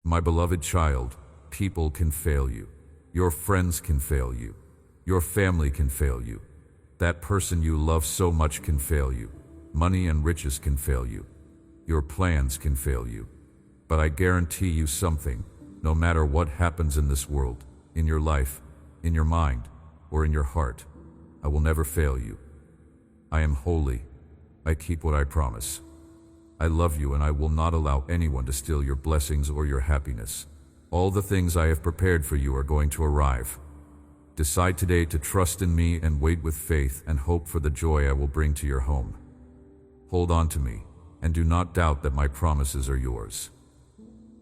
My beloved child, people can fail you. Your friends can fail you. Your family can fail you. That person you love so much can fail you. Money and riches can fail you. Your plans can fail you. But I guarantee you something, no matter what happens in this world, in your life, in your mind, or in your heart, I will never fail you. I am holy. I keep what I promise. I love you and I will not allow anyone to steal your blessings or your happiness. All the things I have prepared for you are going to arrive. Decide today to trust in me and wait with faith and hope for the joy I will bring to your home. Hold on to me, and do not doubt that my promises are yours.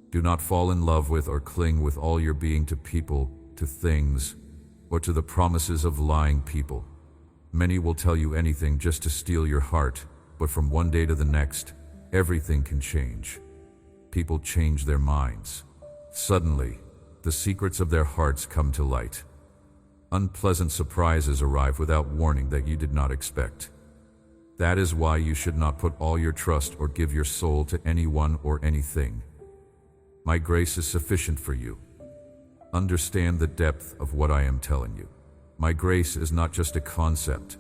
Do not fall in love with or cling with all your being to people, to things, or to the promises of lying people. Many will tell you anything just to steal your heart, but from one day to the next, everything can change. People change their minds. Suddenly, the secrets of their hearts come to light. Unpleasant surprises arrive without warning that you did not expect. That is why you should not put all your trust or give your soul to anyone or anything. My grace is sufficient for you. Understand the depth of what I am telling you. My grace is not just a concept.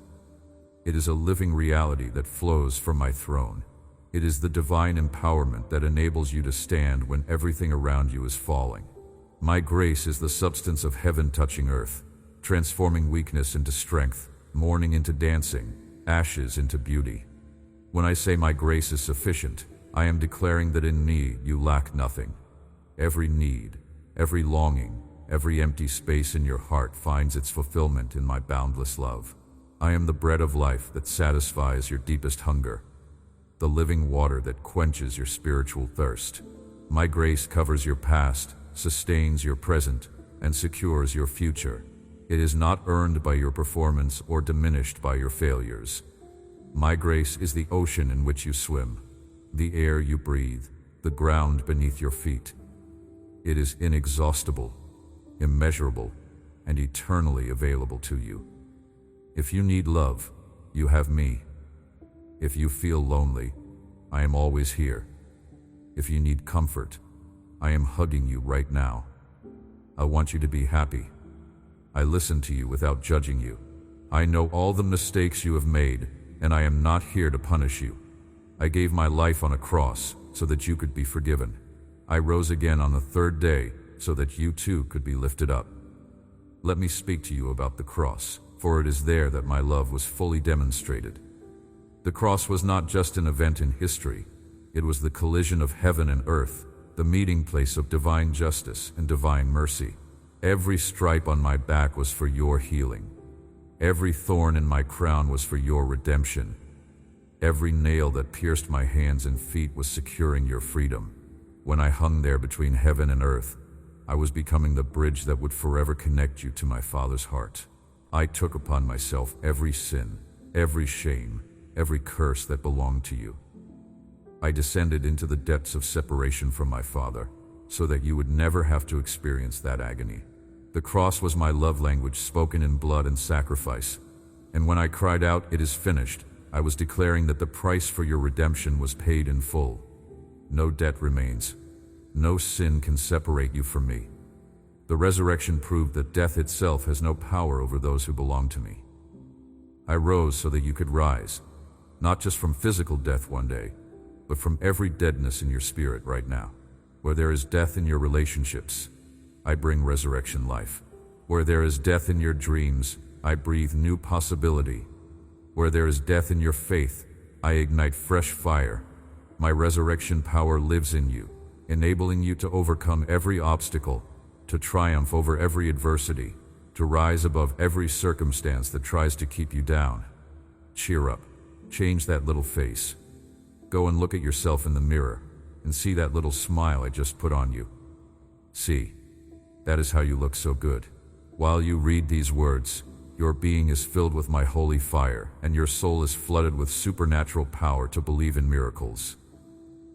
It is a living reality that flows from my throne. It is the divine empowerment that enables you to stand when everything around you is falling. My grace is the substance of heaven touching earth, transforming weakness into strength, mourning into dancing, ashes into beauty. When I say my grace is sufficient, I am declaring that in me you lack nothing. Every need, every longing, every empty space in your heart finds its fulfillment in my boundless love. I am the bread of life that satisfies your deepest hunger, the living water that quenches your spiritual thirst. My grace covers your past, sustains your present, and secures your future. It is not earned by your performance or diminished by your failures. My grace is the ocean in which you swim, the air you breathe, the ground beneath your feet. It is inexhaustible, immeasurable, and eternally available to you. If you need love, you have me. If you feel lonely, I am always here. If you need comfort, I am hugging you right now. I want you to be happy. I listen to you without judging you. I know all the mistakes you have made, and I am not here to punish you. I gave my life on a cross so that you could be forgiven. I rose again on the third day so that you too could be lifted up. Let me speak to you about the cross, for it is there that my love was fully demonstrated. The cross was not just an event in history. It was the collision of heaven and earth, the meeting place of divine justice and divine mercy. Every stripe on my back was for your healing. Every thorn in my crown was for your redemption. Every nail that pierced my hands and feet was securing your freedom. When I hung there between heaven and earth, I was becoming the bridge that would forever connect you to my Father's heart. I took upon myself every sin, every shame, every curse that belonged to you. I descended into the depths of separation from my Father, so that you would never have to experience that agony. The cross was my love language spoken in blood and sacrifice, and when I cried out, "It is finished," I was declaring that the price for your redemption was paid in full. No debt remains. No sin can separate you from me. The resurrection proved that death itself has no power over those who belong to me. I rose so that you could rise, not just from physical death one day, but from every deadness in your spirit right now. Where there is death in your relationships, I bring resurrection life. Where there is death in your dreams, I breathe new possibility. Where there is death in your faith, I ignite fresh fire. My resurrection power lives in you, enabling you to overcome every obstacle, to triumph over every adversity, to rise above every circumstance that tries to keep you down. Cheer up. Change that little face. Go and look at yourself in the mirror and see that little smile I just put on you. See, that is how you look so good. While you read these words, your being is filled with my holy fire, and your soul is flooded with supernatural power to believe in miracles.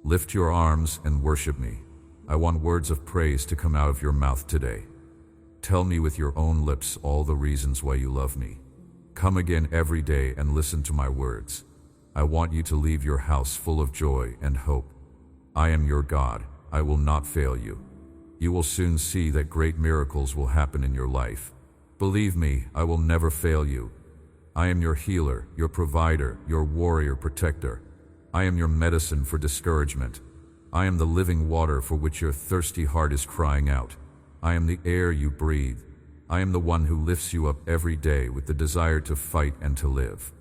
Lift your arms and worship me. I want words of praise to come out of your mouth today. Tell me with your own lips all the reasons why you love me. Come again every day and listen to my words. I want you to leave your house full of joy and hope. I am your God. I will not fail you. You will soon see that great miracles will happen in your life. Believe me, I will never fail you. I am your healer, your provider, your warrior protector. I am your medicine for discouragement. I am the living water for which your thirsty heart is crying out. I am the air you breathe. I am the one who lifts you up every day with the desire to fight and to live.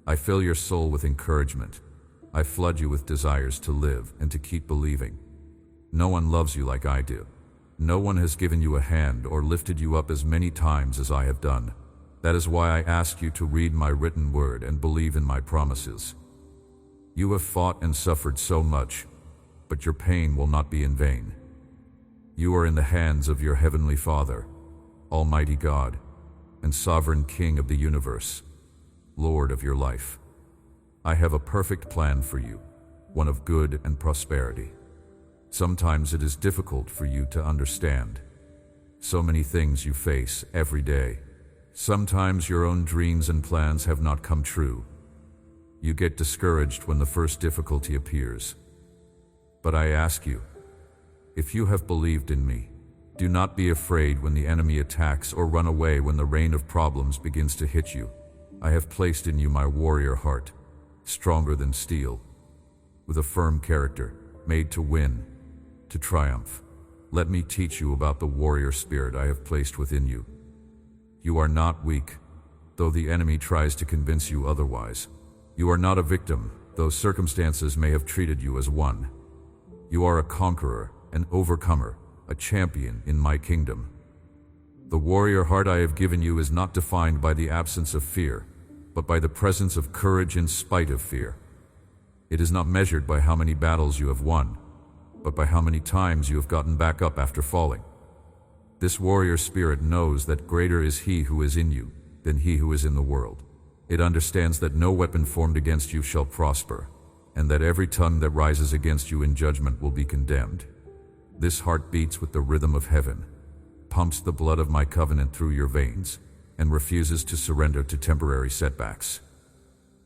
I fill your soul with encouragement. I flood you with desires to live and to keep believing. No one loves you like I do. No one has given you a hand or lifted you up as many times as I have done. That is why I ask you to read my written word and believe in my promises. You have fought and suffered so much, but your pain will not be in vain. You are in the hands of your heavenly Father, Almighty God, and Sovereign King of the universe, Lord of your life. I have a perfect plan for you, one of good and prosperity. Sometimes it is difficult for you to understand. So many things you face every day. Sometimes your own dreams and plans have not come true. You get discouraged when the first difficulty appears. But I ask you, if you have believed in me, do not be afraid when the enemy attacks or run away when the rain of problems begins to hit you. I have placed in you my warrior heart, stronger than steel, with a firm character, made to win, to triumph. Let me teach you about the warrior spirit I have placed within you. You are not weak, though the enemy tries to convince you otherwise. You are not a victim, though circumstances may have treated you as one. You are a conqueror, an overcomer, a champion in my kingdom. The warrior heart I have given you is not defined by the absence of fear, but by the presence of courage in spite of fear. It is not measured by how many battles you have won, but by how many times you have gotten back up after falling. This warrior spirit knows that greater is He who is in you than he who is in the world. It understands that no weapon formed against you shall prosper, and that every tongue that rises against you in judgment will be condemned. This heart beats with the rhythm of heaven, pumps the blood of my covenant through your veins, and refuses to surrender to temporary setbacks.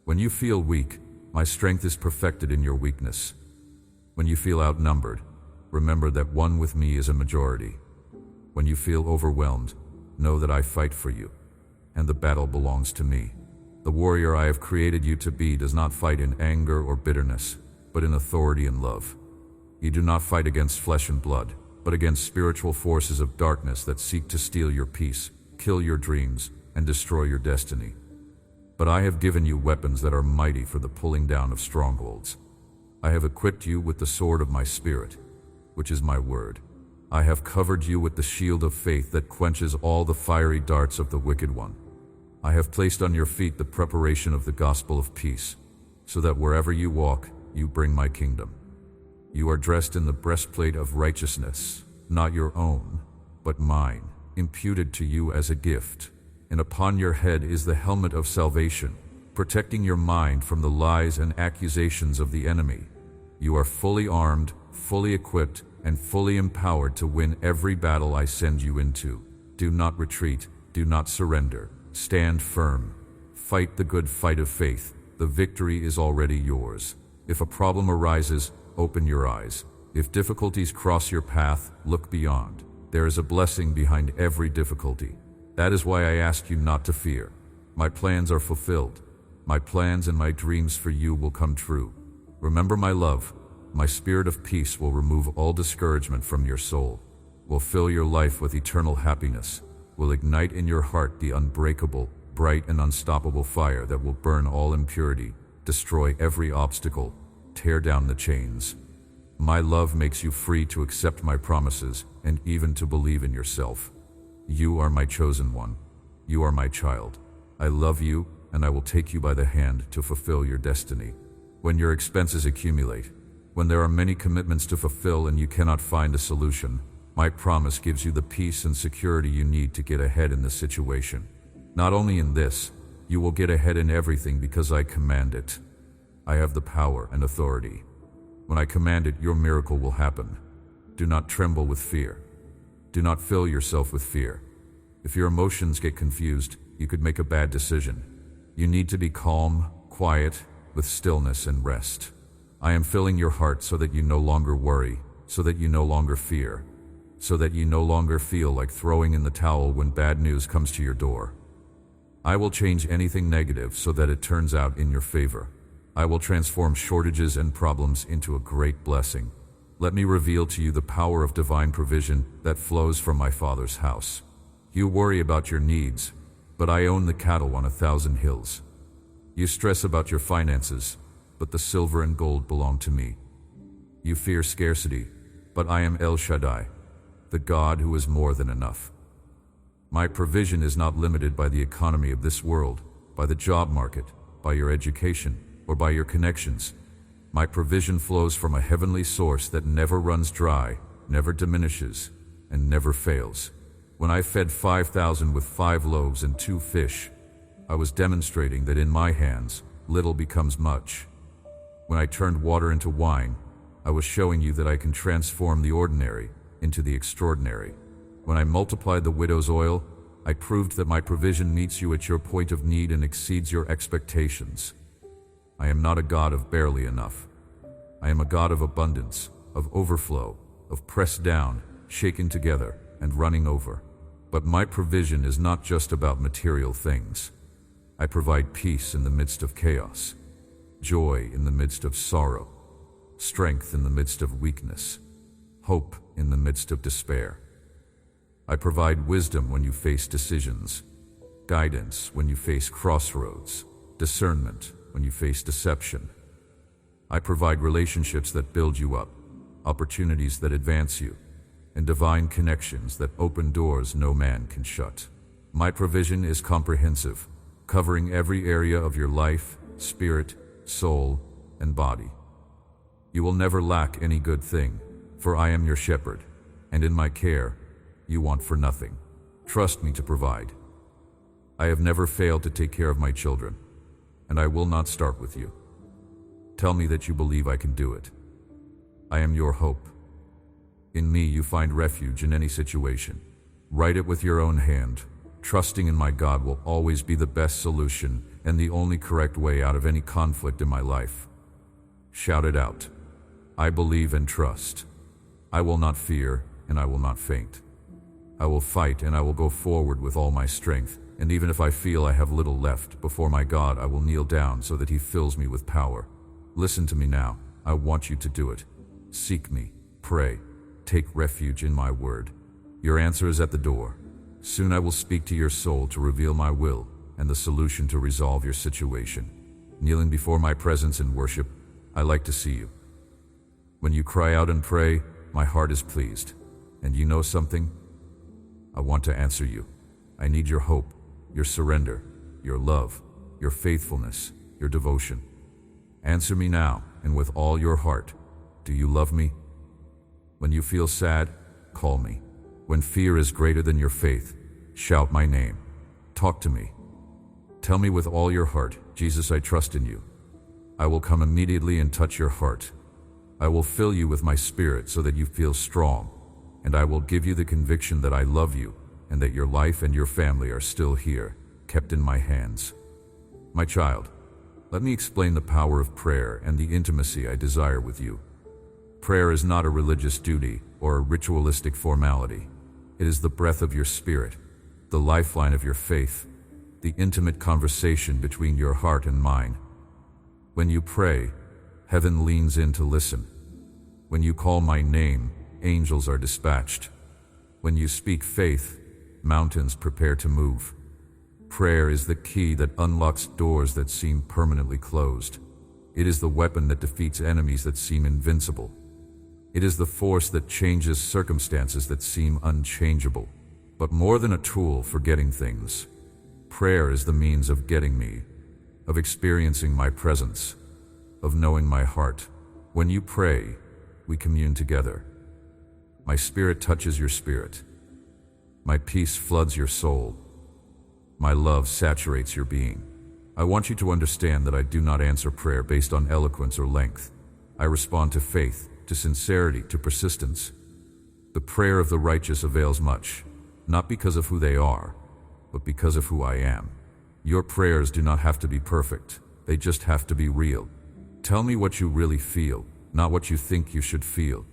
When you feel weak, my strength is perfected in your weakness. When you feel outnumbered, remember that one with me is a majority. When you feel overwhelmed, know that I fight for you, and the battle belongs to me. The warrior I have created you to be does not fight in anger or bitterness, but in authority and love. You do not fight against flesh and blood, but against spiritual forces of darkness that seek to steal your peace, kill your dreams, and destroy your destiny. But I have given you weapons that are mighty for the pulling down of strongholds. I have equipped you with the sword of my spirit, which is my word. I have covered you with the shield of faith that quenches all the fiery darts of the wicked one. I have placed on your feet the preparation of the gospel of peace, so that wherever you walk, you bring my kingdom. You are dressed in the breastplate of righteousness, not your own, but mine, imputed to you as a gift. And upon your head is the helmet of salvation, protecting your mind from the lies and accusations of the enemy. You are fully armed, fully equipped, and fully empowered to win every battle I send you into. Do not retreat, do not surrender. Stand firm. Fight the good fight of faith. The victory is already yours. If a problem arises, open your eyes. If difficulties cross your path, look beyond. There is a blessing behind every difficulty. That is why I ask you not to fear. My plans are fulfilled. My plans and my dreams for you will come true. Remember my love. My spirit of peace will remove all discouragement from your soul, will fill your life with eternal happiness, will ignite in your heart the unbreakable, bright and unstoppable fire that will burn all impurity, destroy every obstacle, tear down the chains. My love makes you free to accept my promises and even to believe in yourself. You are my chosen one. You are my child. I love you, and I will take you by the hand to fulfill your destiny. When your expenses accumulate, when there are many commitments to fulfill and you cannot find a solution, my promise gives you the peace and security you need to get ahead in the situation. Not only in this, you will get ahead in everything because I command it. I have the power and authority. When I command it, your miracle will happen. Do not tremble with fear. Do not fill yourself with fear. If your emotions get confused, you could make a bad decision. You need to be calm, quiet, with stillness and rest. I am filling your heart so that you no longer worry, so that you no longer fear, so that you no longer feel like throwing in the towel when bad news comes to your door. I will change anything negative so that it turns out in your favor. I will transform shortages and problems into a great blessing. Let me reveal to you the power of divine provision that flows from my Father's house. You worry about your needs, but I own the cattle on 1,000 hills. You stress about your finances, but the silver and gold belong to me. You fear scarcity, but I am El Shaddai, the God who is more than enough. My provision is not limited by the economy of this world, by the job market, by your education, or by your connections. My provision flows from a heavenly source that never runs dry, never diminishes, and never fails. When I fed 5,000 with 5 loaves and 2 fish, I was demonstrating that in my hands, little becomes much. When I turned water into wine, I was showing you that I can transform the ordinary into the extraordinary. When I multiplied the widow's oil, I proved that my provision meets you at your point of need and exceeds your expectations. I am not a God of barely enough. I am a God of abundance, of overflow, of pressed down, shaken together, and running over. But my provision is not just about material things. I provide peace in the midst of chaos, joy in the midst of sorrow, strength in the midst of weakness, hope in the midst of despair. I provide wisdom when you face decisions, guidance when you face crossroads, discernment when you face deception. I provide relationships that build you up, opportunities that advance you, and divine connections that open doors no man can shut. My provision is comprehensive, covering every area of your life, spirit, soul, and body. You will never lack any good thing, for I am your shepherd, and in my care, you want for nothing. Trust me to provide. I have never failed to take care of my children, and I will not start with you. Tell me that you believe I can do it. I am your hope. In me you find refuge in any situation. Write it with your own hand. Trusting in my God will always be the best solution and the only correct way out of any conflict in my life. Shout it out. I believe and trust. I will not fear, and I will not faint. I will fight, and I will go forward with all my strength, and even if I feel I have little left, before my God I will kneel down so that he fills me with power. Listen to me now. I want you to do it. Seek me. Pray. Take refuge in my word. Your answer is at the door. Soon I will speak to your soul to reveal my will and the solution to resolve your situation. Kneeling before my presence in worship, I like to see you. When you cry out and pray, my heart is pleased. And you know something? I want to answer you. I need your hope, your surrender, your love, your faithfulness, your devotion. Answer me now, and with all your heart. Do you love me? When you feel sad, call me. When fear is greater than your faith, shout my name. Talk to me. Tell me with all your heart, Jesus, I trust in you. I will come immediately and touch your heart. I will fill you with my spirit so that you feel strong, and I will give you the conviction that I love you and that your life and your family are still here, kept in my hands. My child, let me explain the power of prayer and the intimacy I desire with you. Prayer is not a religious duty or a ritualistic formality. It is the breath of your spirit, the lifeline of your faith, the intimate conversation between your heart and mine. When you pray, heaven leans in to listen. When you call my name, angels are dispatched. When you speak faith, mountains prepare to move. Prayer is the key that unlocks doors that seem permanently closed. It is the weapon that defeats enemies that seem invincible. It is the force that changes circumstances that seem unchangeable. But more than a tool for getting things, prayer is the means of getting me, of experiencing my presence, of knowing my heart. When you pray, we commune together. My spirit touches your spirit. My peace floods your soul. My love saturates your being. I want you to understand that I do not answer prayer based on eloquence or length. I respond to faith, to sincerity, to persistence. The prayer of the righteous avails much, not because of who they are, but because of who I am. Your prayers do not have to be perfect. They just have to be real. Tell me what you really feel, not what you think you should feel.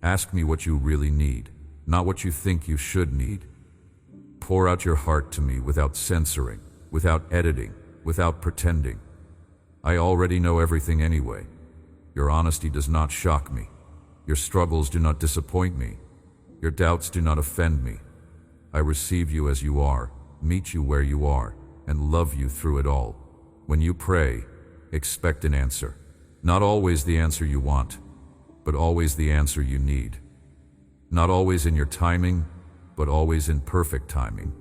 Ask me what you really need, not what you think you should need. Pour out your heart to me without censoring, without editing, without pretending. I already know everything anyway. Your honesty does not shock me. Your struggles do not disappoint me. Your doubts do not offend me. I receive you as you are, meet you where you are, and love you through it all. When you pray, expect an answer. Not always the answer you want, but always the answer you need. Not always in your timing, but always in perfect timing.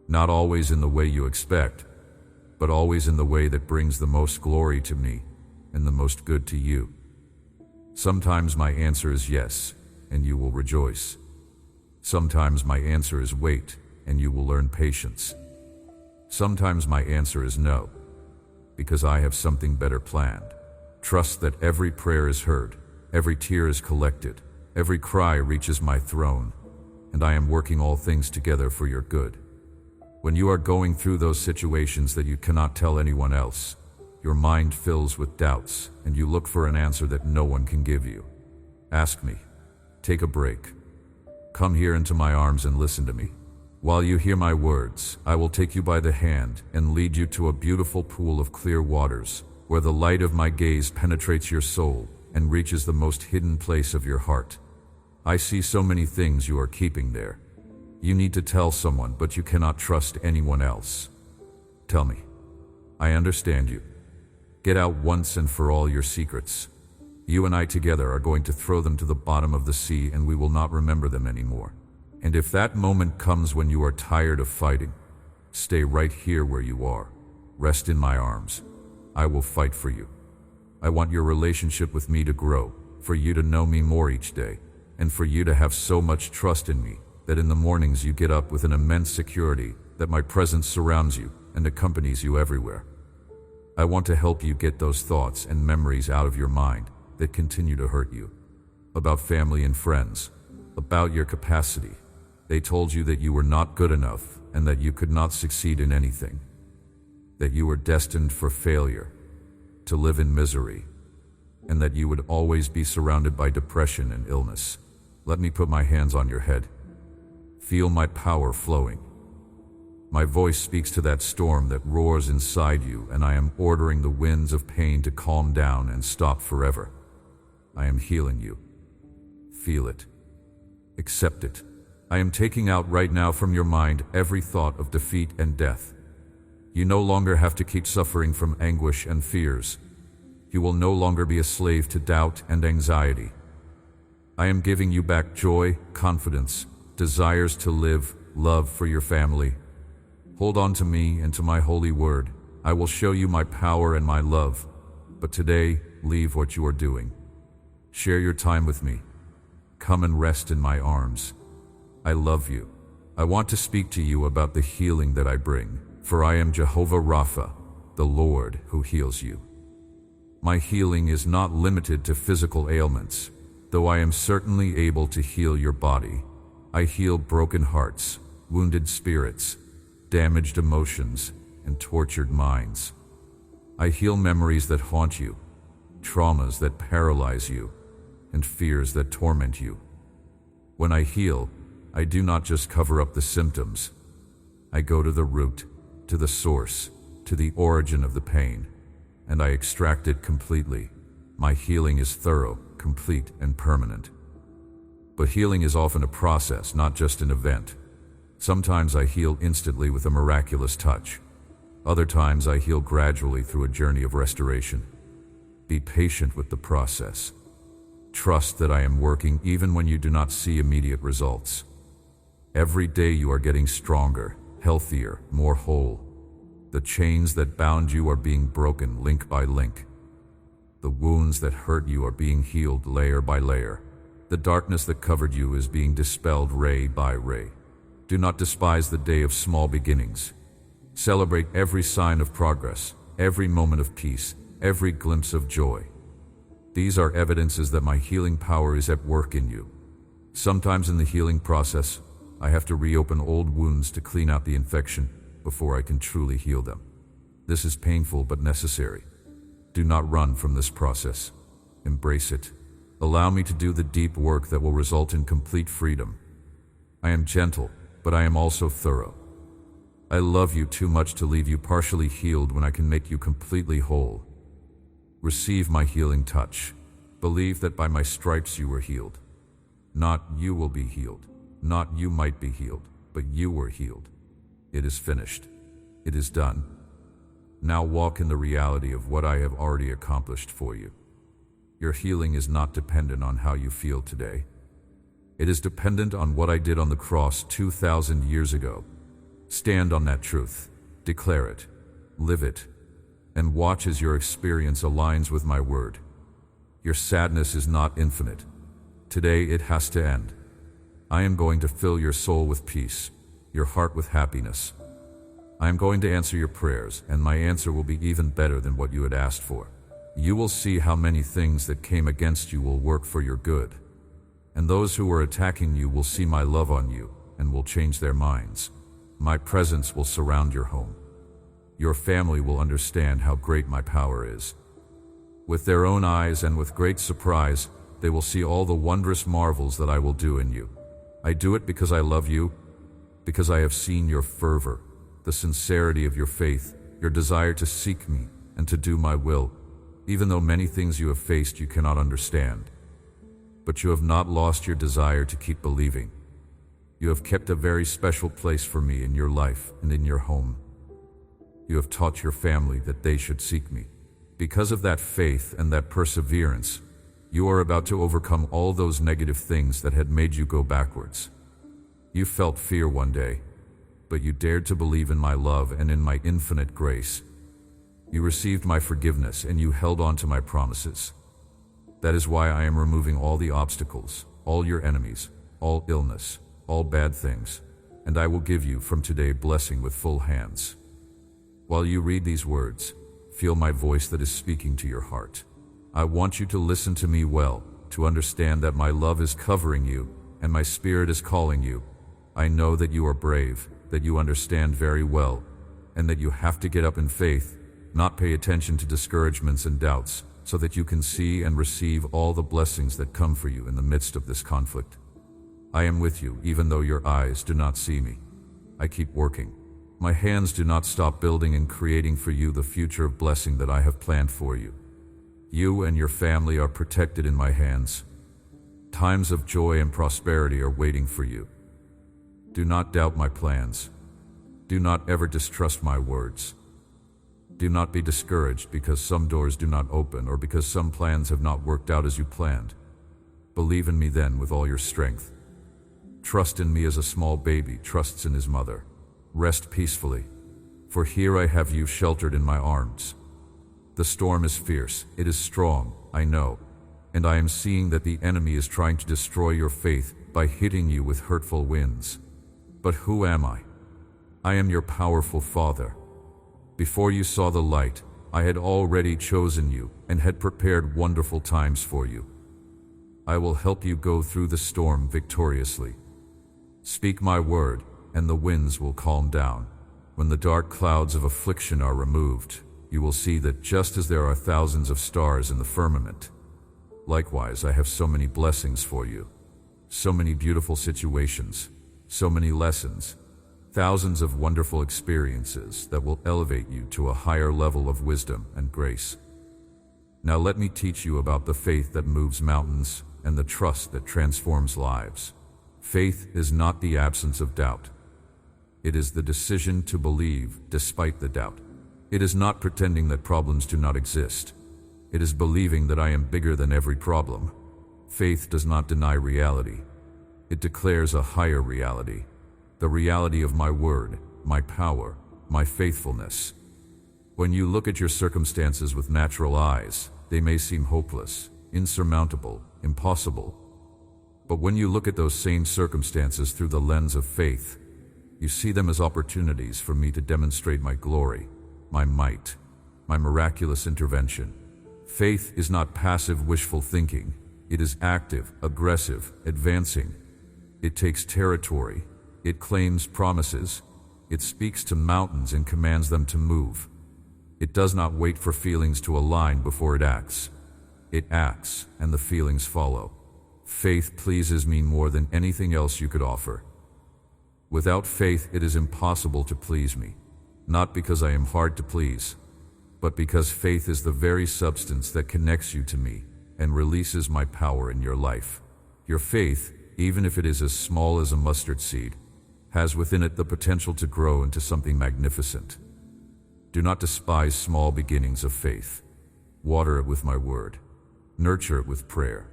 Not always in the way you expect, but always in the way that brings the most glory to me and the most good to you. Sometimes my answer is yes, and you will rejoice. Sometimes my answer is wait, and you will learn patience. Sometimes my answer is no, because I have something better planned. Trust that every prayer is heard, every tear is collected, every cry reaches my throne, and I am working all things together for your good. When you are going through those situations that you cannot tell anyone else, your mind fills with doubts, and you look for an answer that no one can give you. Ask me. Take a break. Come here into my arms and listen to me. While you hear my words, I will take you by the hand and lead you to a beautiful pool of clear waters, where the light of my gaze penetrates your soul and reaches the most hidden place of your heart. I see so many things you are keeping there. You need to tell someone, but you cannot trust anyone else. Tell me. I understand you. Get out once and for all your secrets. You and I together are going to throw them to the bottom of the sea, and we will not remember them anymore. And if that moment comes when you are tired of fighting, stay right here where you are. Rest in my arms. I will fight for you. I want your relationship with me to grow, for you to know me more each day, and for you to have so much trust in me that in the mornings you get up with an immense security that my presence surrounds you and accompanies you everywhere. I want to help you get those thoughts and memories out of your mind that continue to hurt you. About family and friends, about your capacity. They told you that you were not good enough and that you could not succeed in anything. That you were destined for failure, to live in misery, and that you would always be surrounded by depression and illness. Let me put my hands on your head. Feel my power flowing. My voice speaks to that storm that roars inside you, and I am ordering the winds of pain to calm down and stop forever. I am healing you. Feel it. Accept it. I am taking out right now from your mind every thought of defeat and death. You no longer have to keep suffering from anguish and fears. You will no longer be a slave to doubt and anxiety. I am giving you back joy, confidence, desires to live, love for your family. Hold on to me and to my holy word. I will show you my power and my love. But today, leave what you are doing. Share your time with me. Come and rest in my arms. I love you. I want to speak to you about the healing that I bring, for I am Jehovah Rapha, the Lord who heals you. My healing is not limited to physical ailments, though I am certainly able to heal your body. I heal broken hearts, wounded spirits, damaged emotions, and tortured minds. I heal memories that haunt you, traumas that paralyze you, and fears that torment you. When I heal, I do not just cover up the symptoms. I go to the root, to the source, to the origin of the pain, and I extract it completely. My healing is thorough, complete, and permanent. But healing is often a process, not just an event. Sometimes I heal instantly with a miraculous touch. Other times I heal gradually through a journey of restoration. Be patient with the process. Trust that I am working even when you do not see immediate results. Every day you are getting stronger, healthier, more whole. The chains that bound you are being broken link by link. The wounds that hurt you are being healed layer by layer. The darkness that covered you is being dispelled ray by ray. Do not despise the day of small beginnings. Celebrate every sign of progress, every moment of peace, every glimpse of joy. These are evidences that my healing power is at work in you. Sometimes in the healing process, I have to reopen old wounds to clean out the infection before I can truly heal them. This is painful but necessary. Do not run from this process. Embrace it. Allow me to do the deep work that will result in complete freedom, I am gentle, but I am also thorough. I love you too much to leave you partially healed when I can make you completely whole. Receive my healing touch. Believe that by my stripes you were healed. Not you will be healed, not you might be healed, but you were healed. It is finished. It is done. Now walk in the reality of what I have already accomplished for you. Your healing is not dependent on how you feel today. It is dependent on what I did on the cross 2,000 years ago. Stand on that truth, declare it, live it, and watch as your experience aligns with my word. Your sadness is not infinite. Today it has to end. I am going to fill your soul with peace, your heart with happiness. I am going to answer your prayers, and my answer will be even better than what you had asked for. You will see how many things that came against you will work for your good. And those who were attacking you will see my love on you and will change their minds. My presence will surround your home. Your family will understand how great my power is. With their own eyes and with great surprise, they will see all the wondrous marvels that I will do in you. I do it because I love you, because I have seen your fervor, the sincerity of your faith, your desire to seek me and to do my will, even though many things you have faced you cannot understand. But you have not lost your desire to keep believing. You have kept a very special place for me in your life and in your home. You have taught your family that they should seek me. Because of that faith and that perseverance, you are about to overcome all those negative things that had made you go backwards. You felt fear one day, but you dared to believe in my love and in my infinite grace. You received my forgiveness and you held on to my promises. That is why I am removing all the obstacles, all your enemies, all illness, all bad things, and I will give you from today blessing with full hands. While you read these words, feel my voice that is speaking to your heart. I want you to listen to me well, to understand that my love is covering you and my spirit is calling you. I know that you are brave, that you understand very well, and that you have to get up in faith, not pay attention to discouragements and doubts, so that you can see and receive all the blessings that come for you in the midst of this conflict. I am with you even though your eyes do not see me. I keep working. My hands do not stop building and creating for you the future of blessing that I have planned for you. You and your family are protected in my hands. Times of joy and prosperity are waiting for you. Do not doubt my plans. Do not ever distrust my words. Do not be discouraged because some doors do not open or because some plans have not worked out as you planned. Believe in me then with all your strength. Trust in me as a small baby trusts in his mother. Rest peacefully, for here I have you sheltered in my arms. The storm is fierce, it is strong, I know, and I am seeing that the enemy is trying to destroy your faith by hitting you with hurtful winds. But who am I? I am your powerful Father. Before you saw the light, I had already chosen you and had prepared wonderful times for you. I will help you go through the storm victoriously. Speak my word, and the winds will calm down. When the dark clouds of affliction are removed, you will see that just as there are thousands of stars in the firmament, likewise I have so many blessings for you, so many beautiful situations, so many lessons, thousands of wonderful experiences that will elevate you to a higher level of wisdom and grace. Now let me teach you about the faith that moves mountains and the trust that transforms lives. Faith is not the absence of doubt. It is the decision to believe despite the doubt. It is not pretending that problems do not exist. It is believing that I am bigger than every problem. Faith does not deny reality. It declares a higher reality, the reality of my word, my power, my faithfulness. When you look at your circumstances with natural eyes, they may seem hopeless, insurmountable, impossible. But when you look at those same circumstances through the lens of faith, you see them as opportunities for me to demonstrate my glory, my might, my miraculous intervention. Faith is not passive wishful thinking. It is active, aggressive, advancing. It takes territory. It claims promises. It speaks to mountains and commands them to move. It does not wait for feelings to align before it acts. It acts, and the feelings follow. Faith pleases me more than anything else you could offer. Without faith it is impossible to please me, not because I am hard to please, but because faith is the very substance that connects you to me and releases my power in your life. Your faith, even if it is as small as a mustard seed, has within it the potential to grow into something magnificent. Do not despise small beginnings of faith. Water it with my word. Nurture it with prayer.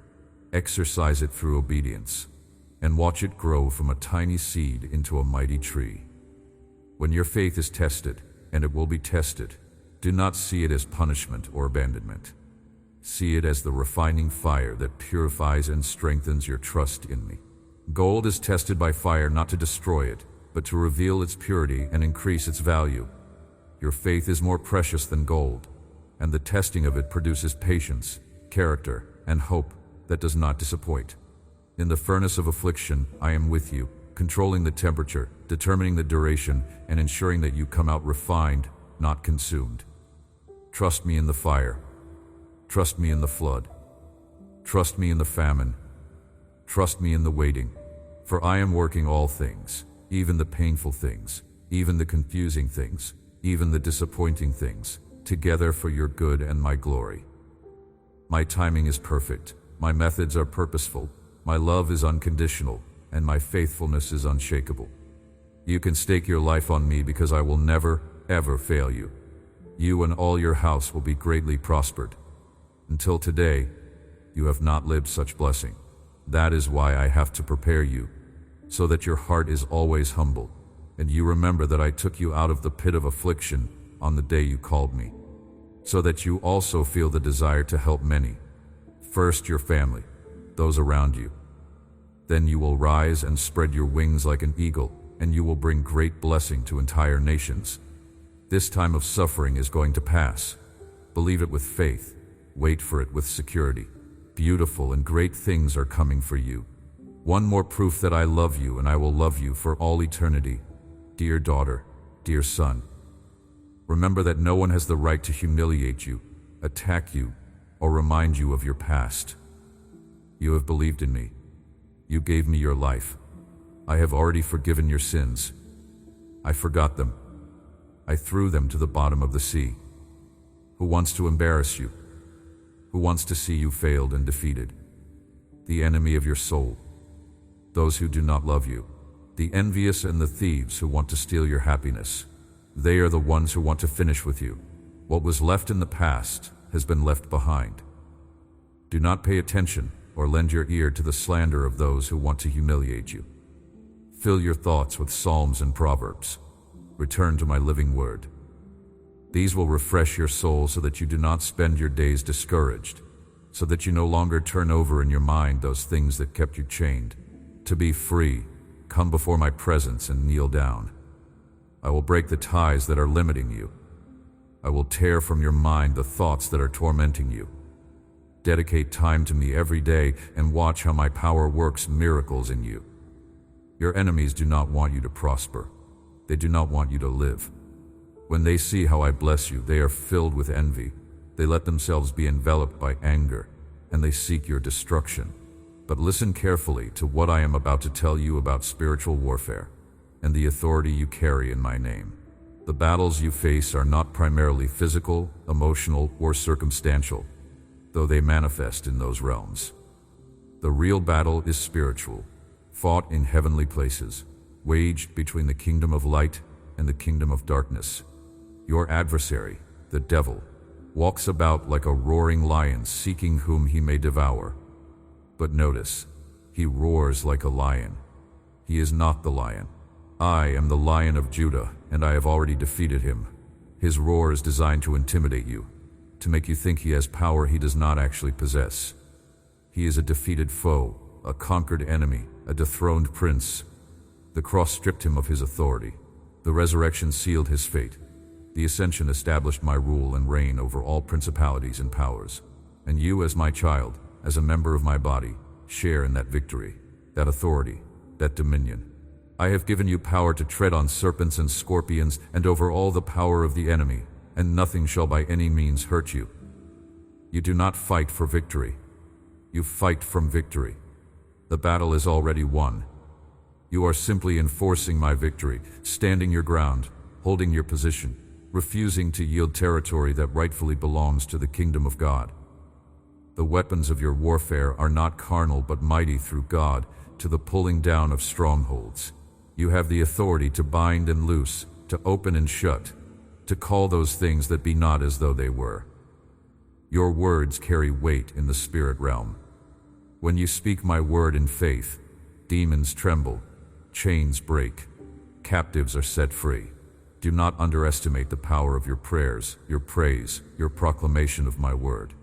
Exercise it through obedience, and watch it grow from a tiny seed into a mighty tree. When your faith is tested, and it will be tested, do not see it as punishment or abandonment. See it as the refining fire that purifies and strengthens your trust in me. Gold is tested by fire not to destroy it, but to reveal its purity and increase its value. Your faith is more precious than gold, and the testing of it produces patience, character, and hope that does not disappoint. In the furnace of affliction, I am with you, controlling the temperature, determining the duration, and ensuring that you come out refined, not consumed. Trust me in the fire. Trust me in the flood. Trust me in the famine. Trust me in the waiting. For I am working all things, even the painful things, even the confusing things, even the disappointing things, together for your good and my glory. My timing is perfect, my methods are purposeful, my love is unconditional, and my faithfulness is unshakable. You can stake your life on me because I will never, ever fail you. You and all your house will be greatly prospered. Until today, you have not lived such blessing. That is why I have to prepare you, so that your heart is always humble, and you remember that I took you out of the pit of affliction on the day you called me, so that you also feel the desire to help many. First your family, those around you. Then you will rise and spread your wings like an eagle, and you will bring great blessing to entire nations. This time of suffering is going to pass. Believe it with faith. Wait for it with security. Beautiful and great things are coming for you. One more proof that I love you, and I will love you for all eternity. Dear daughter, dear son, remember that no one has the right to humiliate you, attack you, or remind you of your past. You have believed in me. You gave me your life. I have already forgiven your sins. I forgot them. I threw them to the bottom of the sea. Who wants to embarrass you? Who wants to see you failed and defeated? The enemy of your soul. Those who do not love you. The envious and the thieves who want to steal your happiness. They are the ones who want to finish with you. What was left in the past has been left behind. Do not pay attention or lend your ear to the slander of those who want to humiliate you. Fill your thoughts with psalms and proverbs. Return to my living word. These will refresh your soul so that you do not spend your days discouraged, so that you no longer turn over in your mind those things that kept you chained. To be free, come before my presence and kneel down. I will break the ties that are limiting you. I will tear from your mind the thoughts that are tormenting you. Dedicate time to me every day and watch how my power works miracles in you. Your enemies do not want you to prosper. They do not want you to live. When they see how I bless you, they are filled with envy. They let themselves be enveloped by anger, and they seek your destruction. But listen carefully to what I am about to tell you about spiritual warfare and the authority you carry in my name. The battles you face are not primarily physical, emotional, or circumstantial, though they manifest in those realms. The real battle is spiritual, fought in heavenly places, waged between the kingdom of light and the kingdom of darkness. Your adversary, the devil, walks about like a roaring lion seeking whom he may devour. But notice, he roars like a lion. He is not the lion. I am the Lion of Judah, and I have already defeated him. His roar is designed to intimidate you, to make you think he has power he does not actually possess. He is a defeated foe, a conquered enemy, a dethroned prince. The cross stripped him of his authority. The resurrection sealed his fate. The ascension established my rule and reign over all principalities and powers. And you, as my child, as a member of my body, share in that victory, that authority, that dominion. I have given you power to tread on serpents and scorpions and over all the power of the enemy, and nothing shall by any means hurt you. You do not fight for victory. You fight from victory. The battle is already won. You are simply enforcing my victory, standing your ground, holding your position, refusing to yield territory that rightfully belongs to the kingdom of God. The weapons of your warfare are not carnal but mighty through God to the pulling down of strongholds. You have the authority to bind and loose, to open and shut, to call those things that be not as though they were. Your words carry weight in the spirit realm. When you speak my word in faith, demons tremble, chains break, captives are set free. Do not underestimate the power of your prayers, your praise, your proclamation of my word.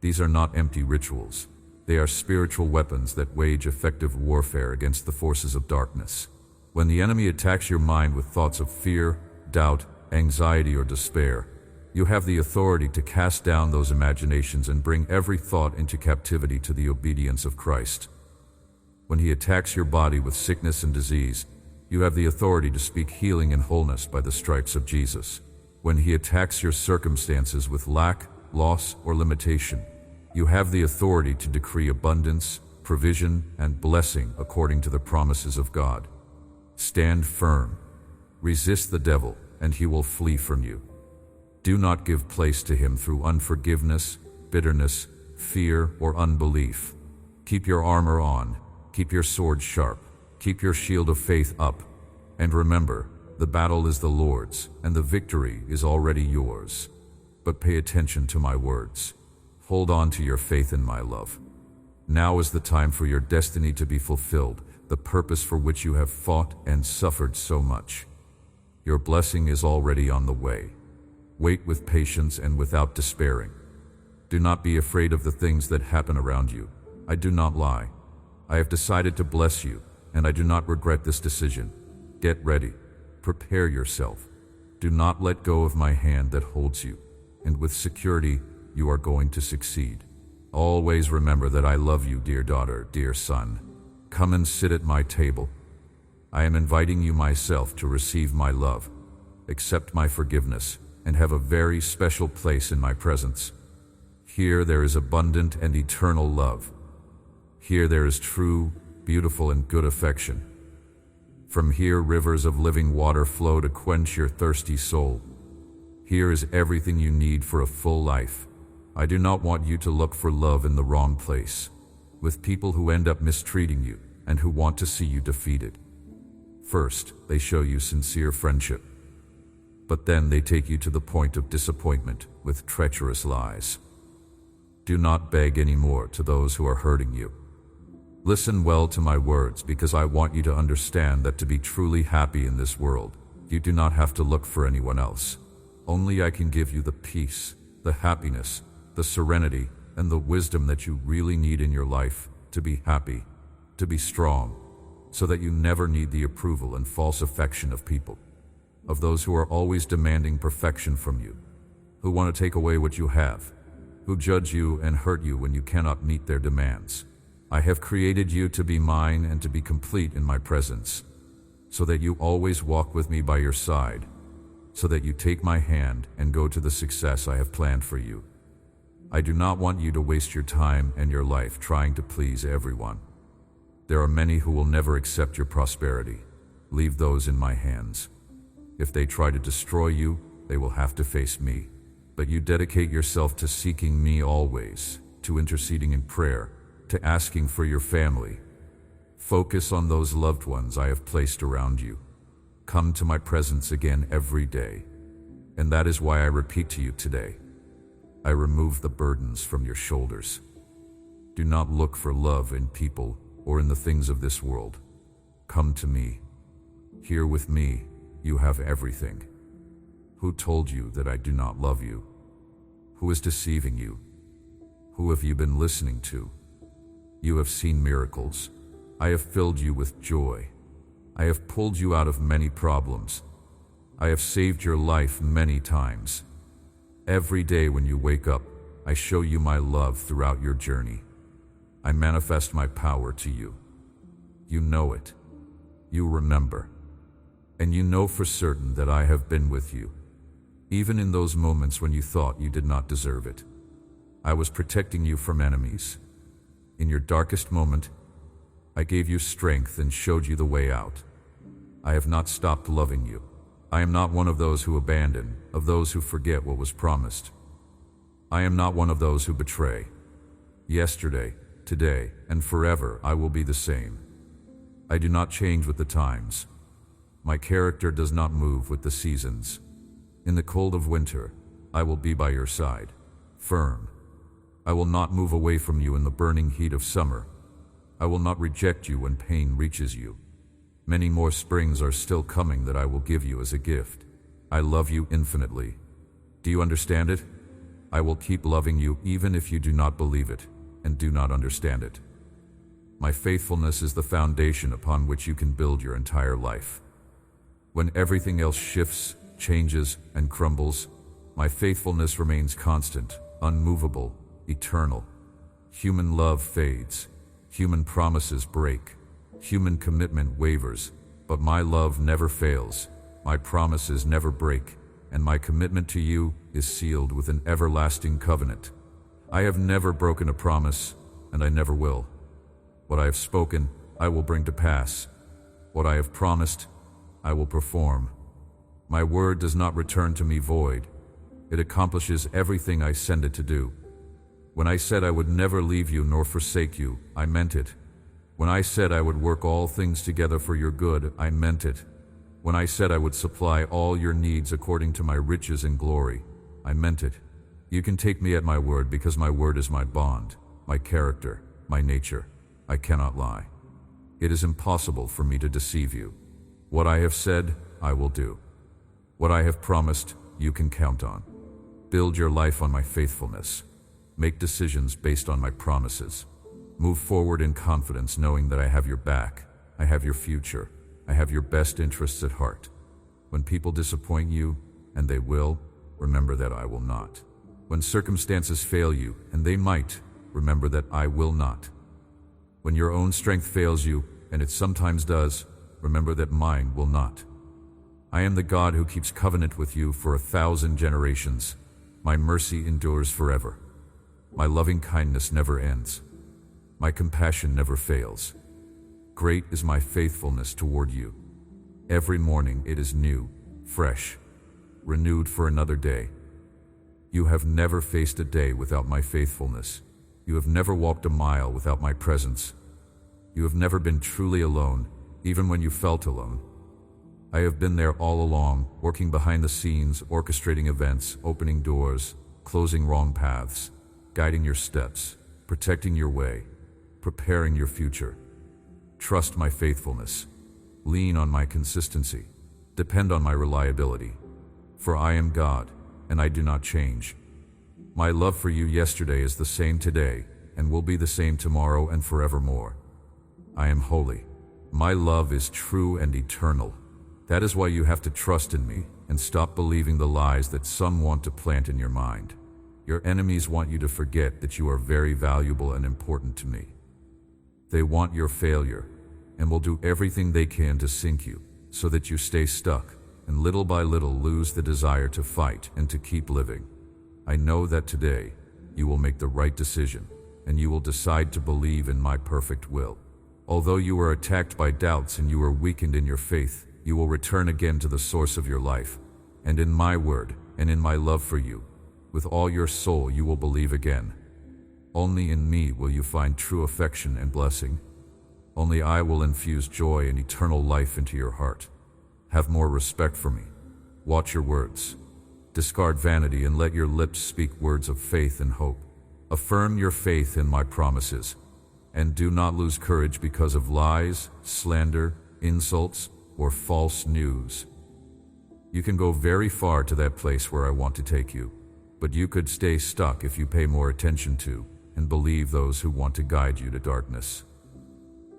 These are not empty rituals. They are spiritual weapons that wage effective warfare against the forces of darkness. When the enemy attacks your mind with thoughts of fear, doubt, anxiety, or despair, you have the authority to cast down those imaginations and bring every thought into captivity to the obedience of Christ. When he attacks your body with sickness and disease, you have the authority to speak healing and wholeness by the stripes of Jesus. When he attacks your circumstances with lack, loss, or limitation, you have the authority to decree abundance, provision, and blessing according to the promises of God. Stand firm. Resist the devil, and he will flee from you. Do not give place to him through unforgiveness, bitterness, fear, or unbelief. Keep your armor on. Keep your sword sharp. Keep your shield of faith up. And remember, the battle is the Lord's, and the victory is already yours. But pay attention to my words. Hold on to your faith in my love. Now is the time for your destiny to be fulfilled, the purpose for which you have fought and suffered so much. Your blessing is already on the way. Wait with patience and without despairing. Do not be afraid of the things that happen around you. I do not lie. I have decided to bless you, and I do not regret this decision. Get ready. Prepare yourself. Do not let go of my hand that holds you, and with security, you are going to succeed. Always remember that I love you, dear daughter, dear son. Come and sit at my table. I am inviting you myself to receive my love, accept my forgiveness, and have a very special place in my presence. Here there is abundant and eternal love. Here there is true, beautiful, and good affection. From here rivers of living water flow to quench your thirsty soul. Here is everything you need for a full life. I do not want you to look for love in the wrong place, with people who end up mistreating you and who want to see you defeated. First, they show you sincere friendship, but then they take you to the point of disappointment with treacherous lies. Do not beg anymore to those who are hurting you. Listen well to my words, because I want you to understand that to be truly happy in this world, you do not have to look for anyone else. Only I can give you the peace, the happiness, the serenity, and the wisdom that you really need in your life to be happy, to be strong, so that you never need the approval and false affection of people, of those who are always demanding perfection from you, who want to take away what you have, who judge you and hurt you when you cannot meet their demands. I have created you to be mine and to be complete in my presence, so that you always walk with me by your side, so that you take my hand and go to the success I have planned for you. I do not want you to waste your time and your life trying to please everyone. There are many who will never accept your prosperity. Leave those in my hands. If they try to destroy you, they will have to face me. But you dedicate yourself to seeking me always, to interceding in prayer, to asking for your family. Focus on those loved ones I have placed around you. Come to my presence again every day. And that is why I repeat to you today, I remove the burdens from your shoulders. Do not look for love in people or in the things of this world. Come to me. Here with me, you have everything. Who told you that I do not love you? Who is deceiving you? Who have you been listening to? You have seen miracles. I have filled you with joy. I have pulled you out of many problems. I have saved your life many times. Every day when you wake up, I show you my love throughout your journey. I manifest my power to you. You know it. You remember. And you know for certain that I have been with you, even in those moments when you thought you did not deserve it. I was protecting you from enemies. In your darkest moment, I gave you strength and showed you the way out. I have not stopped loving you. I am not one of those who abandon, of those who forget what was promised. I am not one of those who betray. Yesterday, today, and forever I will be the same. I do not change with the times. My character does not move with the seasons. In the cold of winter, I will be by your side, firm. I will not move away from you in the burning heat of summer. I will not reject you when pain reaches you. Many more springs are still coming that I will give you as a gift. I love you infinitely. Do you understand it? I will keep loving you even if you do not believe it and do not understand it. My faithfulness is the foundation upon which you can build your entire life. When everything else shifts, changes, and crumbles, my faithfulness remains constant, unmovable, eternal. Human love fades. Human promises break. Human commitment wavers. But my love never fails. My promises never break. And my commitment to you is sealed with an everlasting covenant. I have never broken a promise, and I never will. What I have spoken, I will bring to pass. What I have promised, I will perform. My word does not return to me void. It accomplishes everything I send it to do. When I said I would never leave you nor forsake you, I meant it. When I said I would work all things together for your good, I meant it. When I said I would supply all your needs according to my riches and glory, I meant it. You can take me at my word because my word is my bond, my character, my nature. I cannot lie. It is impossible for me to deceive you. What I have said, I will do. What I have promised, you can count on. Build your life on my faithfulness. Make decisions based on my promises. Move forward in confidence knowing that I have your back. I have your future. I have your best interests at heart. When people disappoint you, and they will, remember that I will not. When circumstances fail you, and they might, remember that I will not. When your own strength fails you, and it sometimes does, remember that mine will not. I am the God who keeps covenant with you for 1,000 generations. My mercy endures forever. My loving kindness never ends. My compassion never fails. Great is my faithfulness toward you. Every morning it is new, fresh, renewed for another day. You have never faced a day without my faithfulness. You have never walked a mile without my presence. You have never been truly alone, even when you felt alone. I have been there all along, working behind the scenes, orchestrating events, opening doors, closing wrong paths, guiding your steps, protecting your way, preparing your future. Trust my faithfulness. Lean on my consistency. Depend on my reliability. For I am God, and I do not change. My love for you yesterday is the same today, and will be the same tomorrow and forevermore. I am holy. My love is true and eternal. That is why you have to trust in me and stop believing the lies that some want to plant in your mind. Your enemies want you to forget that you are very valuable and important to me. They want your failure and will do everything they can to sink you so that you stay stuck and little by little lose the desire to fight and to keep living. I know that today you will make the right decision and you will decide to believe in my perfect will. Although you were attacked by doubts and you were weakened in your faith, you will return again to the source of your life, and in my word and in my love for you. With all your soul you will believe again. Only in me will you find true affection and blessing. Only I will infuse joy and eternal life into your heart. Have more respect for me. Watch your words. Discard vanity and let your lips speak words of faith and hope. Affirm your faith in my promises. And do not lose courage because of lies, slander, insults, or false news. You can go very far to that place where I want to take you, but you could stay stuck if you pay more attention to and believe those who want to guide you to darkness.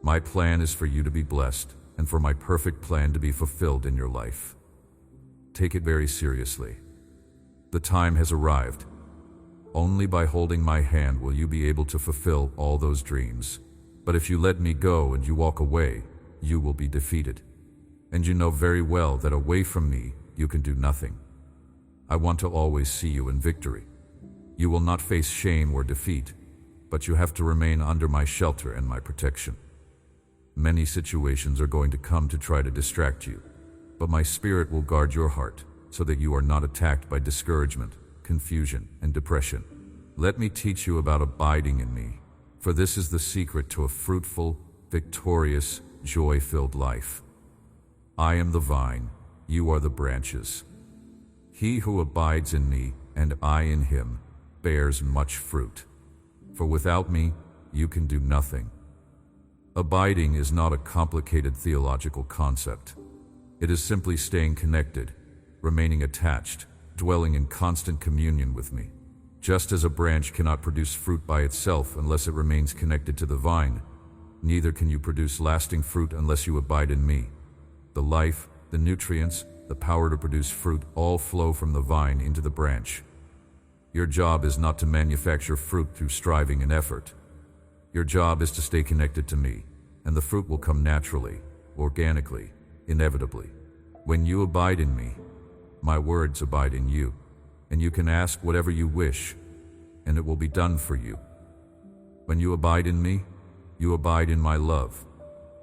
My plan is for you to be blessed and for my perfect plan to be fulfilled in your life. Take it very seriously. The time has arrived. Only by holding my hand will you be able to fulfill all those dreams. But if you let me go and you walk away, you will be defeated. And you know very well that away from me, you can do nothing. I want to always see you in victory. You will not face shame or defeat, but you have to remain under my shelter and my protection. Many situations are going to come to try to distract you, but my spirit will guard your heart so that you are not attacked by discouragement, confusion, and depression. Let me teach you about abiding in me, for this is the secret to a fruitful, victorious, joy-filled life. I am the vine, you are the branches. He who abides in me, and I in him, bears much fruit. For without me, you can do nothing. Abiding is not a complicated theological concept. It is simply staying connected, remaining attached, dwelling in constant communion with me. Just as a branch cannot produce fruit by itself unless it remains connected to the vine, neither can you produce lasting fruit unless you abide in me. The life, the nutrients, the power to produce fruit all flow from the vine into the branch. Your job is not to manufacture fruit through striving and effort. Your job is to stay connected to me, and the fruit will come naturally, organically, inevitably. When you abide in me, my words abide in you, and you can ask whatever you wish, and it will be done for you. When you abide in me, you abide in my love,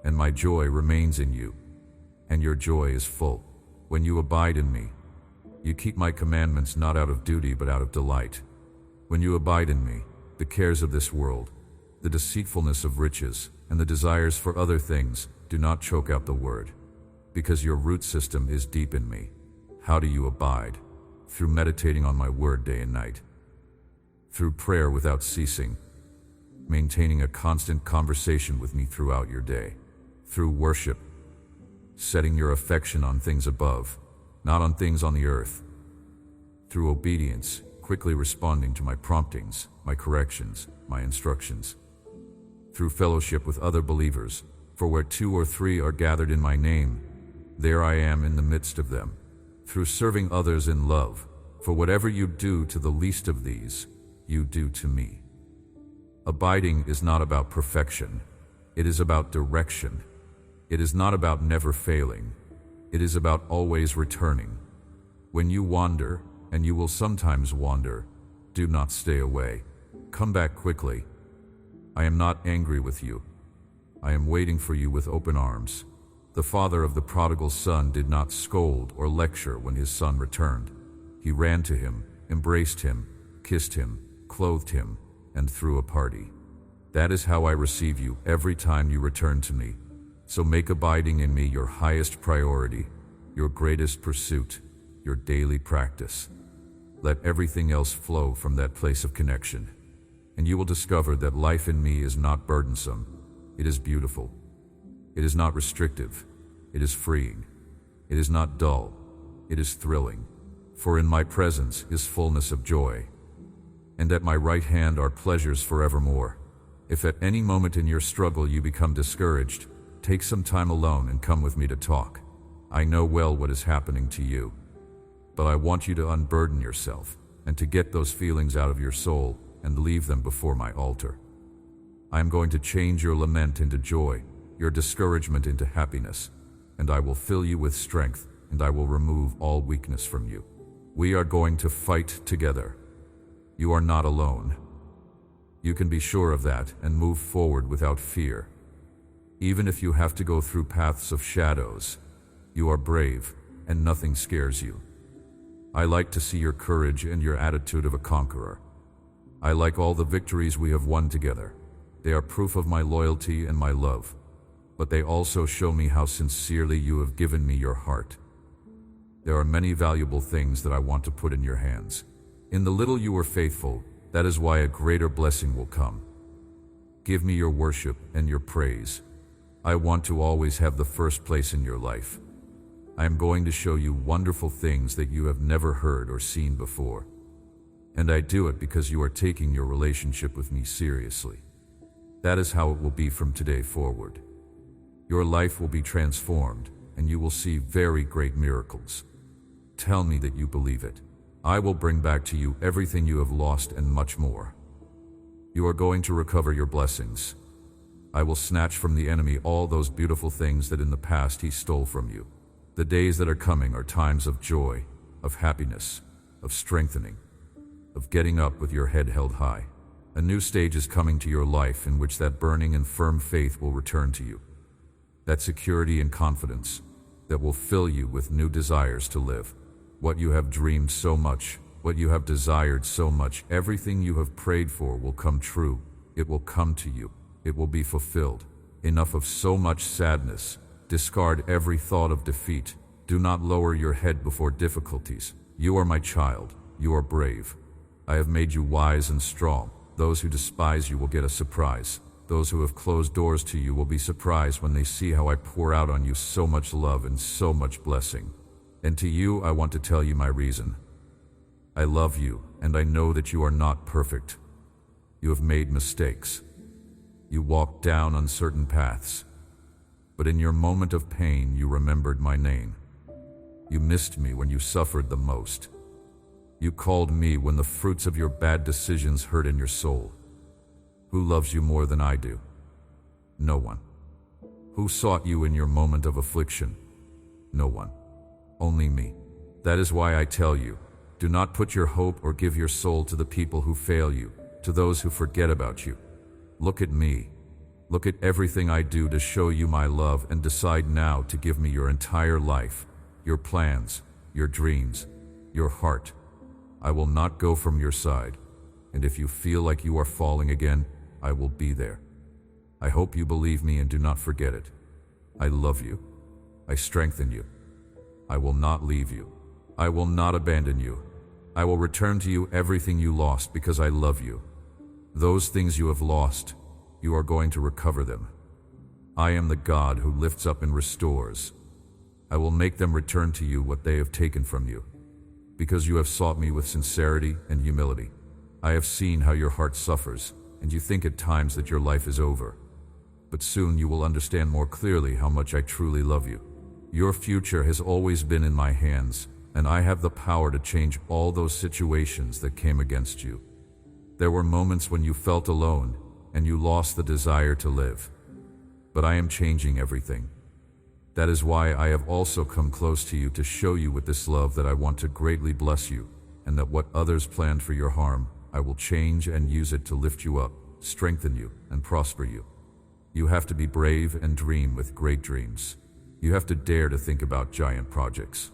and my joy remains in you, and your joy is full. When you abide in me, you keep my commandments not out of duty but out of delight. When you abide in me, the cares of this world, the deceitfulness of riches, and the desires for other things do not choke out the word, because your root system is deep in me. How do you abide? Through meditating on my word day and night, through prayer without ceasing, maintaining a constant conversation with me throughout your day, through worship, setting your affection on things above, not on things on the earth, through obedience, quickly responding to my promptings, my corrections, my instructions, through fellowship with other believers, for where 2 or 3 are gathered in my name, there I am in the midst of them, through serving others in love, for whatever you do to the least of these, you do to me. Abiding is not about perfection, it is about direction. It is not about never failing, it is about always returning. When you wander, and you will sometimes wander, do not stay away. Come back quickly. I am not angry with you. I am waiting for you with open arms. The father of the prodigal son did not scold or lecture when his son returned. He ran to him, embraced him, kissed him, clothed him, and threw a party. That is how I receive you every time you return to me. So make abiding in me your highest priority, your greatest pursuit, your daily practice. Let everything else flow from that place of connection, and you will discover that life in me is not burdensome, it is beautiful. It is not restrictive, it is freeing. It is not dull, it is thrilling. For in my presence is fullness of joy, and at my right hand are pleasures forevermore. If at any moment in your struggle you become discouraged, take some time alone and come with me to talk. I know well what is happening to you, but I want you to unburden yourself and to get those feelings out of your soul and leave them before my altar. I am going to change your lament into joy, your discouragement into happiness, and I will fill you with strength, and I will remove all weakness from you. We are going to fight together. You are not alone. You can be sure of that and move forward without fear. Even if you have to go through paths of shadows, you are brave and nothing scares you. I like to see your courage and your attitude of a conqueror. I like all the victories we have won together. They are proof of my loyalty and my love, but they also show me how sincerely you have given me your heart. There are many valuable things that I want to put in your hands. In the little you were faithful, that is why a greater blessing will come. Give me your worship and your praise. I want to always have the first place in your life. I am going to show you wonderful things that you have never heard or seen before. And I do it because you are taking your relationship with me seriously. That is how it will be from today forward. Your life will be transformed, and you will see very great miracles. Tell me that you believe it. I will bring back to you everything you have lost and much more. You are going to recover your blessings. I will snatch from the enemy all those beautiful things that in the past he stole from you. The days that are coming are times of joy, of happiness, of strengthening, of getting up with your head held high. A new stage is coming to your life in which that burning and firm faith will return to you. that security and confidence that will fill you with new desires to live. What you have dreamed so much, what you have desired so much, everything you have prayed for will come true. It will come to you. It will be fulfilled. Enough of so much sadness. Discard every thought of defeat. Do not lower your head before difficulties. You are my child. You are brave. I have made you wise and strong. Those who despise you will get a surprise. Those who have closed doors to you will be surprised when they see how I pour out on you so much love and so much blessing. And to you, I want to tell you my reason. I love you, and I know that you are not perfect. You have made mistakes. You walked down uncertain paths. But in your moment of pain, you remembered my name. You missed me when you suffered the most. You called me when the fruits of your bad decisions hurt in your soul. Who loves you more than I do? No one. Who sought you in your moment of affliction? No one. Only me. That is why I tell you, do not put your hope or give your soul to the people who fail you, to those who forget about you. Look at me. Look at everything I do to show you my love, and decide now to give me your entire life, your plans, your dreams, your heart. I will not go from your side, and if you feel like you are falling again, I will be there. I hope you believe me and do not forget it. I love you. I strengthen you. I will not leave you. I will not abandon you. I will return to you everything you lost because I love you. Those things you have lost, you are going to recover them. I am the God who lifts up and restores. I will make them return to you what they have taken from you, because you have sought me with sincerity and humility. I have seen how your heart suffers, and you think at times that your life is over. But soon you will understand more clearly how much I truly love you. Your future has always been in my hands, and I have the power to change all those situations that came against you. There were moments when you felt alone, and you lost the desire to live. But I am changing everything. That is why I have also come close to you, to show you with this love that I want to greatly bless you, and that what others planned for your harm, I will change and use it to lift you up, strengthen you, and prosper you. You have to be brave and dream with great dreams. You have to dare to think about giant projects.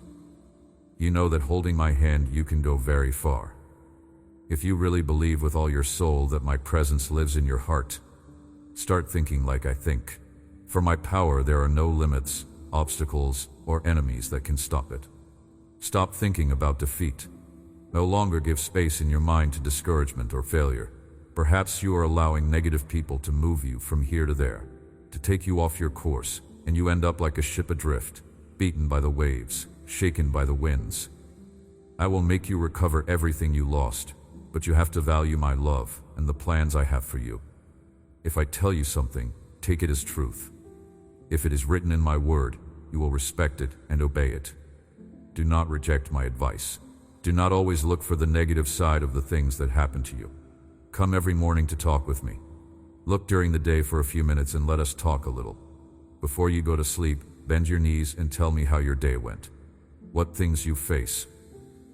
You know that holding my hand, you can go very far. If you really believe with all your soul that my presence lives in your heart, start thinking like I think. For my power, there are no limits, obstacles, or enemies that can stop it. Stop thinking about defeat. No longer give space in your mind to discouragement or failure. Perhaps you are allowing negative people to move you from here to there, to take you off your course, and you end up like a ship adrift, beaten by the waves, shaken by the winds. I will make you recover everything you lost, but you have to value my love and the plans I have for you. If I tell you something, take it as truth. If it is written in my word, you will respect it and obey it. Do not reject my advice. Do not always look for the negative side of the things that happen to you. Come every morning to talk with me. Look during the day for a few minutes and let us talk a little. Before you go to sleep, bend your knees and tell me how your day went. What things you face.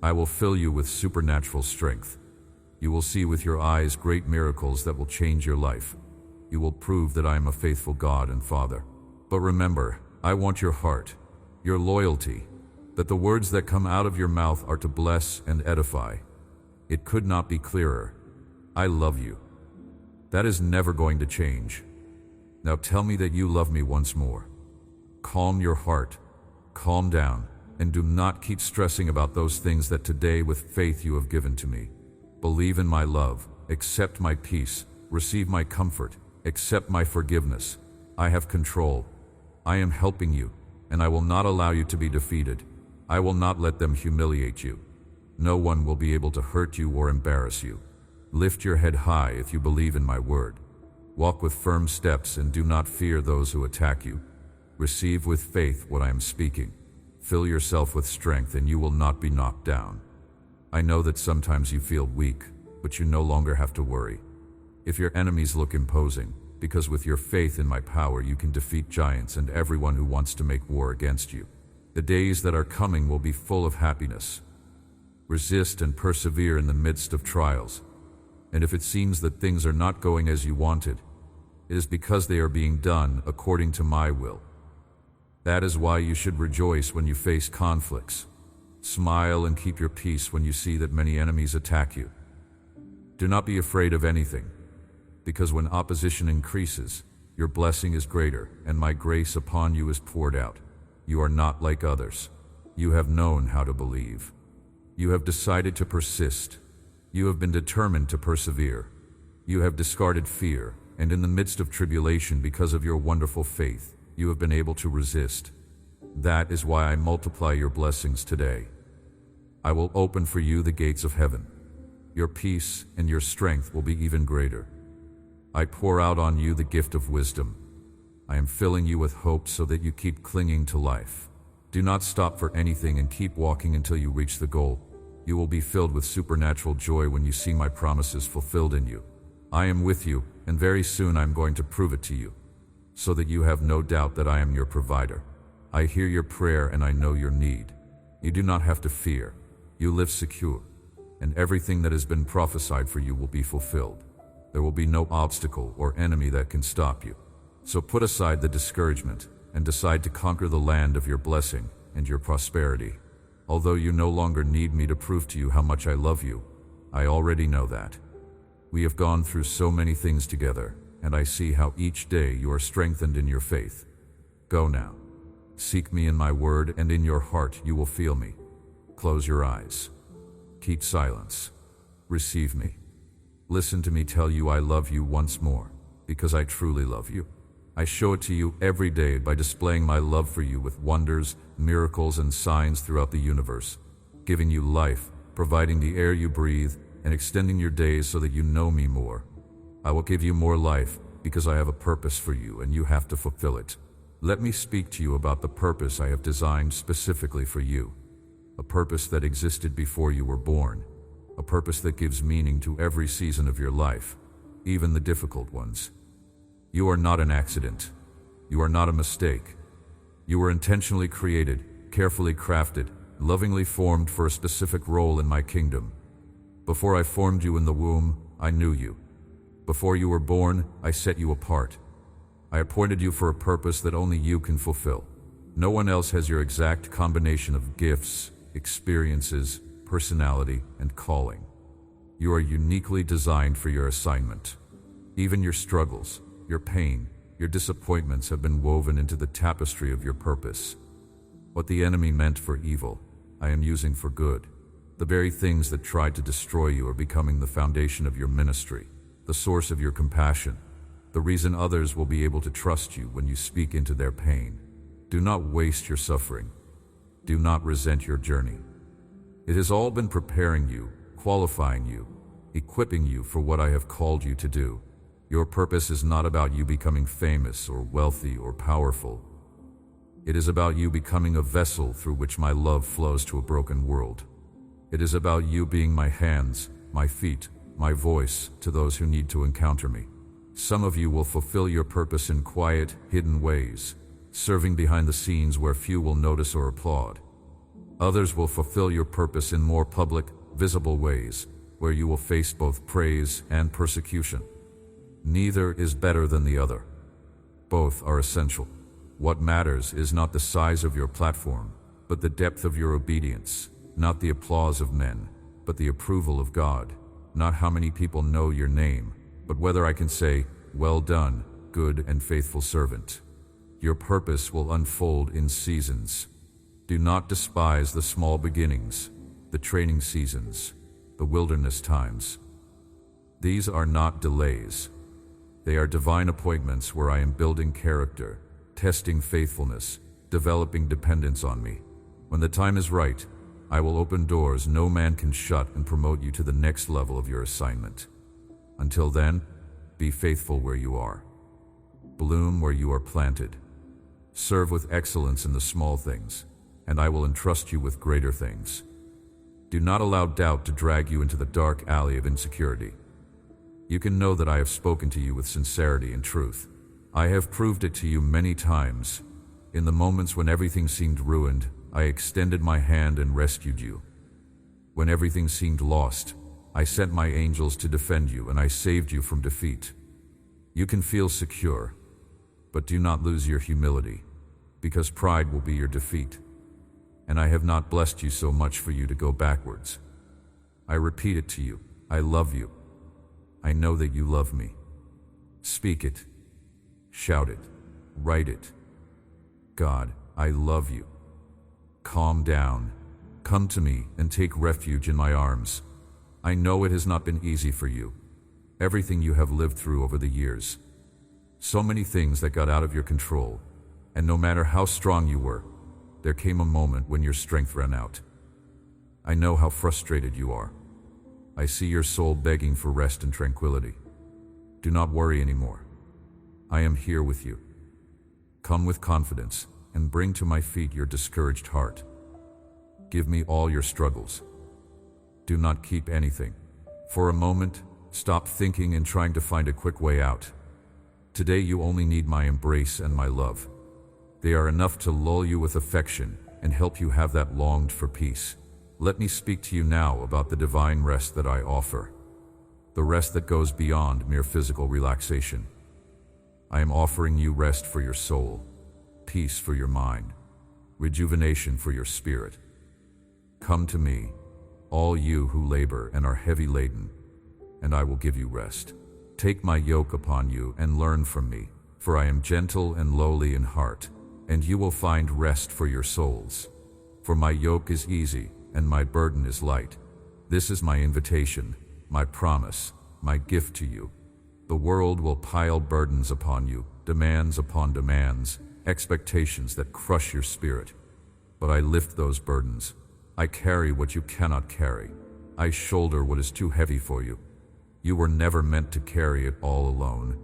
I will fill you with supernatural strength. You will see with your eyes great miracles that will change your life. You will prove that I am a faithful God and Father. But remember, I want your heart, your loyalty, that the words that come out of your mouth are to bless and edify. It could not be clearer. I love you. That is never going to change. Now tell me that you love me once more. Calm your heart, calm down, and do not keep stressing about those things that today with faith you have given to me. Believe in my love, accept my peace, receive my comfort, accept my forgiveness. I have control. I am helping you, and I will not allow you to be defeated. I will not let them humiliate you. No one will be able to hurt you or embarrass you. Lift your head high if you believe in my word. Walk with firm steps and do not fear those who attack you. Receive with faith what I am speaking. Fill yourself with strength and you will not be knocked down. I know that sometimes you feel weak, but you no longer have to worry. If your enemies look imposing, because with your faith in my power you can defeat giants and everyone who wants to make war against you. The days that are coming will be full of happiness. Resist and persevere in the midst of trials. And if it seems that things are not going as you wanted, it is because they are being done according to my will. That is why you should rejoice when you face conflicts. Smile and keep your peace when you see that many enemies attack you. Do not be afraid of anything, because when opposition increases, your blessing is greater, and my grace upon you is poured out. You are not like others. You have known how to believe. You have decided to persist. You have been determined to persevere. You have discarded fear, and in the midst of tribulation, because of your wonderful faith, you have been able to resist. That is why I multiply your blessings today. I will open for you the gates of heaven. Your peace and your strength will be even greater. I pour out on you the gift of wisdom. I am filling you with hope so that you keep clinging to life. Do not stop for anything and keep walking until you reach the goal. You will be filled with supernatural joy when you see my promises fulfilled in you. I am with you, and very soon I am going to prove it to you, so that you have no doubt that I am your provider. I hear your prayer and I know your need. You do not have to fear. You live secure, and everything that has been prophesied for you will be fulfilled. There will be no obstacle or enemy that can stop you. So put aside the discouragement and decide to conquer the land of your blessing and your prosperity. Although you no longer need me to prove to you how much I love you, I already know that. We have gone through so many things together, and I see how each day you are strengthened in your faith. Go now. Seek me in my word, and in your heart you will feel me. Close your eyes. Keep silence. Receive me. Listen to me tell you I love you once more, because I truly love you. I show it to you every day by displaying my love for you with wonders, miracles, and signs throughout the universe, giving you life, providing the air you breathe, and extending your days so that you know me more. I will give you more life because I have a purpose for you and you have to fulfill it. Let me speak to you about the purpose I have designed specifically for you. A purpose that existed before you were born. A purpose that gives meaning to every season of your life, even the difficult ones. You are not an accident. You are not a mistake. You were intentionally created, carefully crafted, lovingly formed for a specific role in my kingdom. Before I formed you in the womb, I knew you. Before you were born, I set you apart. I appointed you for a purpose that only you can fulfill. No one else has your exact combination of gifts, experiences, personality, and calling. You are uniquely designed for your assignment. Even your struggles, your pain, your disappointments have been woven into the tapestry of your purpose. What the enemy meant for evil, I am using for good. The very things that tried to destroy you are becoming the foundation of your ministry, the source of your compassion, the reason others will be able to trust you when you speak into their pain. Do not waste your suffering. Do not resent your journey. It has all been preparing you, qualifying you, equipping you for what I have called you to do. Your purpose is not about you becoming famous or wealthy or powerful. It is about you becoming a vessel through which my love flows to a broken world. It is about you being my hands, my feet, my voice to those who need to encounter me. Some of you will fulfill your purpose in quiet, hidden ways, serving behind the scenes where few will notice or applaud. Others will fulfill your purpose in more public, visible ways, where you will face both praise and persecution. Neither is better than the other. Both are essential. What matters is not the size of your platform, but the depth of your obedience, not the applause of men, but the approval of God, not how many people know your name, but whether I can say, "Well done, good and faithful servant." Your purpose will unfold in seasons. Do not despise the small beginnings, the training seasons, the wilderness times. These are not delays. They are divine appointments where I am building character, testing faithfulness, developing dependence on me. When the time is right, I will open doors no man can shut and promote you to the next level of your assignment. Until then, be faithful where you are. Bloom where you are planted. Serve with excellence in the small things, and I will entrust you with greater things. Do not allow doubt to drag you into the dark alley of insecurity. You can know that I have spoken to you with sincerity and truth. I have proved it to you many times. In the moments when everything seemed ruined, I extended my hand and rescued you. When everything seemed lost, I sent my angels to defend you, and I saved you from defeat. You can feel secure, but do not lose your humility. because pride will be your defeat. And I have not blessed you so much for you to go backwards. I repeat it to you, I love you. I know that you love me. Speak it, shout it, write it. God, I love you. Calm down. Come to me and take refuge in my arms. I know it has not been easy for you. Everything you have lived through over the years. So many things that got out of your control. And no matter how strong you were, there came a moment when your strength ran out. I know how frustrated you are. I see your soul begging for rest and tranquility. Do not worry anymore. I am here with you. Come with confidence and bring to my feet your discouraged heart. Give me all your struggles. Do not keep anything. For a moment, stop thinking and trying to find a quick way out. Today you only need my embrace and my love. They are enough to lull you with affection and help you have that longed for peace. Let me speak to you now about the divine rest that I offer. The rest that goes beyond mere physical relaxation. I am offering you rest for your soul, peace for your mind, rejuvenation for your spirit. Come to me, all you who labor and are heavy laden, and I will give you rest. Take my yoke upon you and learn from me, for I am gentle and lowly in heart, and you will find rest for your souls. For my yoke is easy and my burden is light. This is my invitation, my promise, my gift to you. The world will pile burdens upon you, demands upon demands, expectations that crush your spirit. But I lift those burdens. I carry what you cannot carry. I shoulder what is too heavy for you. You were never meant to carry it all alone.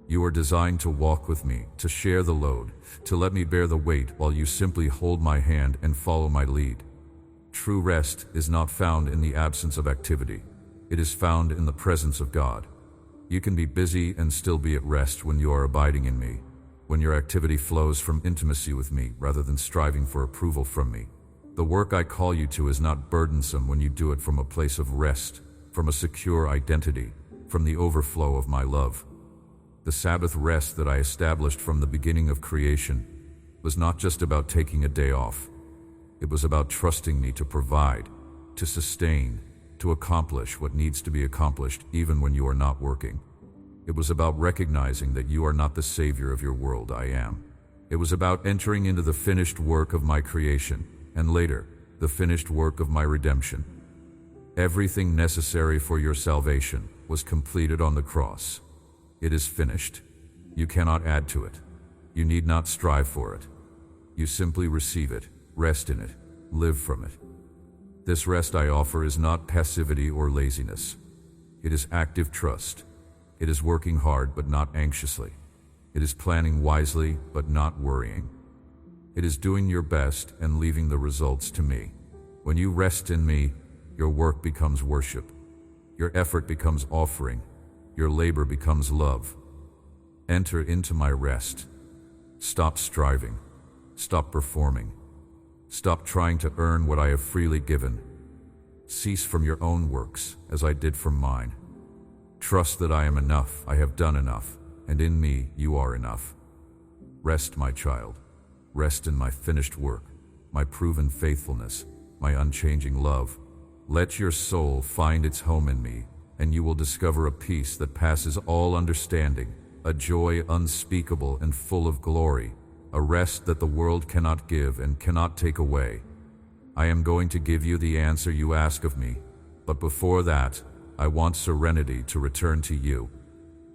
You are designed to walk with me, to share the load, to let me bear the weight while you simply hold my hand and follow my lead. True rest is not found in the absence of activity. It is found in the presence of God. You can be busy and still be at rest when you are abiding in me, when your activity flows from intimacy with me rather than striving for approval from me. The work I call you to is not burdensome when you do it from a place of rest, from a secure identity, from the overflow of my love. The Sabbath rest that I established from the beginning of creation was not just about taking a day off. It was about trusting me to provide, to sustain, to accomplish what needs to be accomplished even when you are not working. It was about recognizing that you are not the savior of your world, I am. It was about entering into the finished work of my creation, and later, the finished work of my redemption. Everything necessary for your salvation was completed on the cross. It is finished. You cannot add to it. You need not strive for it. You simply receive it, rest in it, live from it. This rest I offer is not passivity or laziness. It is active trust. It is working hard but not anxiously. It is planning wisely but not worrying. It is doing your best and leaving the results to me. When you rest in me, your work becomes worship. Your effort becomes offering. Your labor becomes love. Enter into my rest. Stop striving. Stop performing. Stop trying to earn what I have freely given. Cease from your own works, as I did from mine. Trust that I am enough, I have done enough, and in me you are enough. Rest, my child. Rest in my finished work, my proven faithfulness, my unchanging love. Let your soul find its home in me, and you will discover a peace that passes all understanding, a joy unspeakable and full of glory, a rest that the world cannot give and cannot take away. I am going to give you the answer you ask of me, but before that, I want serenity to return to you.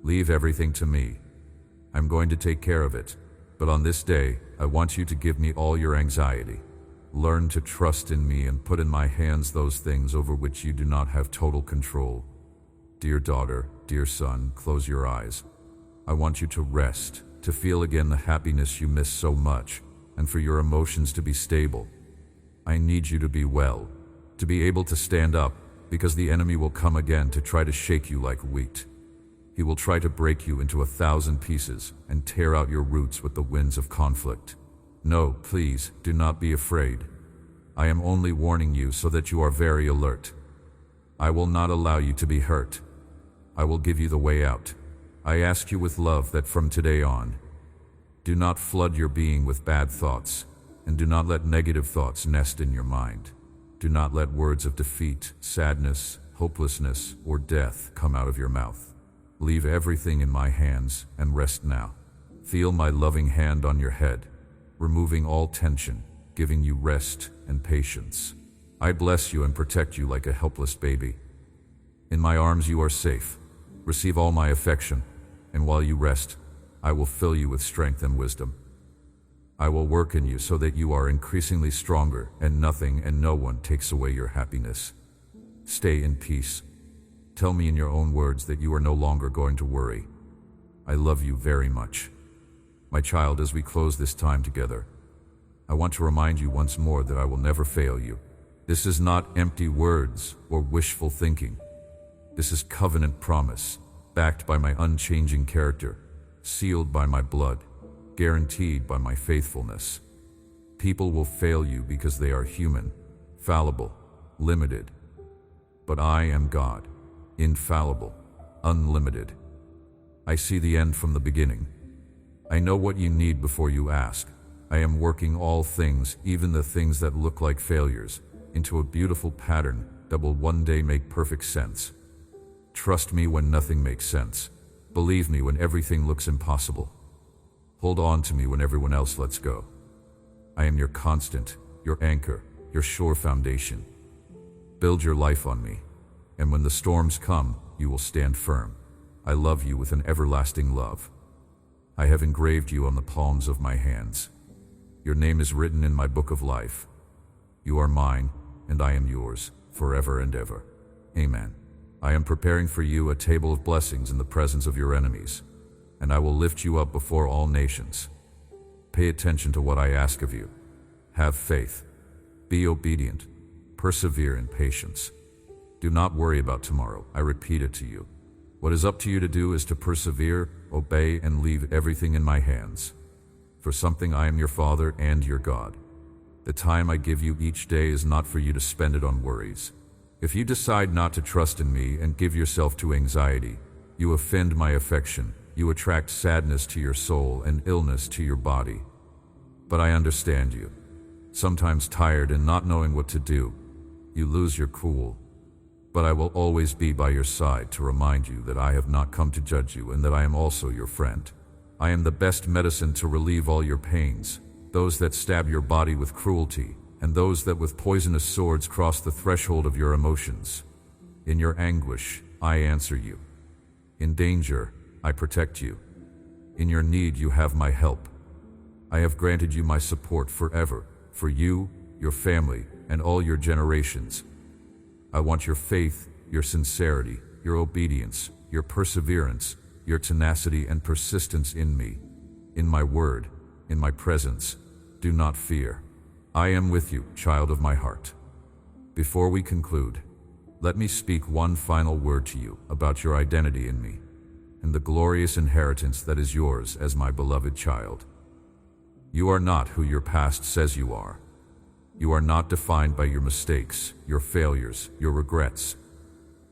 Leave everything to me. I'm going to take care of it, but on this day, I want you to give me all your anxiety. Learn to trust in me and put in my hands those things over which you do not have total control. Dear daughter, dear son, close your eyes. I want you to rest, to feel again the happiness you miss so much, and for your emotions to be stable. I need you to be well, to be able to stand up, because the enemy will come again to try to shake you like wheat. He will try to break you into 1,000 pieces and tear out your roots with the winds of conflict. No, please, do not be afraid. I am only warning you so that you are very alert. I will not allow you to be hurt. I will give you the way out. I ask you with love that from today on, Do not flood your being with bad thoughts, and do not let negative thoughts nest in your mind. Do not let words of defeat, sadness, hopelessness, or death come out of your mouth. Leave everything in my hands and rest now. Feel my loving hand on your head, removing all tension, giving you rest and patience. I bless you and protect you like a helpless baby. In my arms you are safe. Receive all my affection, and while you rest, I will fill you with strength and wisdom. I will work in you so that you are increasingly stronger, and nothing and no one takes away your happiness. Stay in peace. Tell me in your own words that you are no longer going to worry. I love you very much. My child, as we close this time together, I want to remind you once more that I will never fail you. This is not empty words or wishful thinking. This is covenant promise, backed by my unchanging character, sealed by my blood, guaranteed by my faithfulness. People will fail you because they are human, fallible, limited. But I am God, infallible, unlimited. I see the end from the beginning. I know what you need before you ask. I am working all things, even the things that look like failures, into a beautiful pattern that will one day make perfect sense. Trust me when nothing makes sense. Believe me when everything looks impossible. Hold on to me when everyone else lets go. I am your constant, your anchor, your sure foundation. Build your life on me, and when the storms come, you will stand firm. I love you with an everlasting love. I have engraved you on the palms of my hands. Your name is written in my book of life. You are mine, and I am yours, forever and ever. Amen. I am preparing for you a table of blessings in the presence of your enemies, and I will lift you up before all nations. Pay attention to what I ask of you. Have faith. Be obedient. Persevere in patience. Do not worry about tomorrow. I repeat it to you. What is up to you to do is to persevere, obey, and leave everything in my hands. For something, I am your Father and your God. The time I give you each day is not for you to spend it on worries. If you decide not to trust in me and give yourself to anxiety, you offend my affection. You attract sadness to your soul and illness to your body. But I understand you. Sometimes tired and not knowing what to do, you lose your cool. But I will always be by your side to remind you that I have not come to judge you and that I am also your friend. I am the best medicine to relieve all your pains, those that stab your body with cruelty, and those that with poisonous swords cross the threshold of your emotions. In your anguish, I answer you. In danger, I protect you. In your need, you have my help. I have granted you my support forever, for you, your family, and all your generations. I want your faith, your sincerity, your obedience, your perseverance, your tenacity and persistence in me, in my word, in my presence. Do not fear. I am with you, child of my heart. Before we conclude, let me speak one final word to you about your identity in me and the glorious inheritance that is yours as my beloved child. You are not who your past says you are. You are not defined by your mistakes, your failures, your regrets.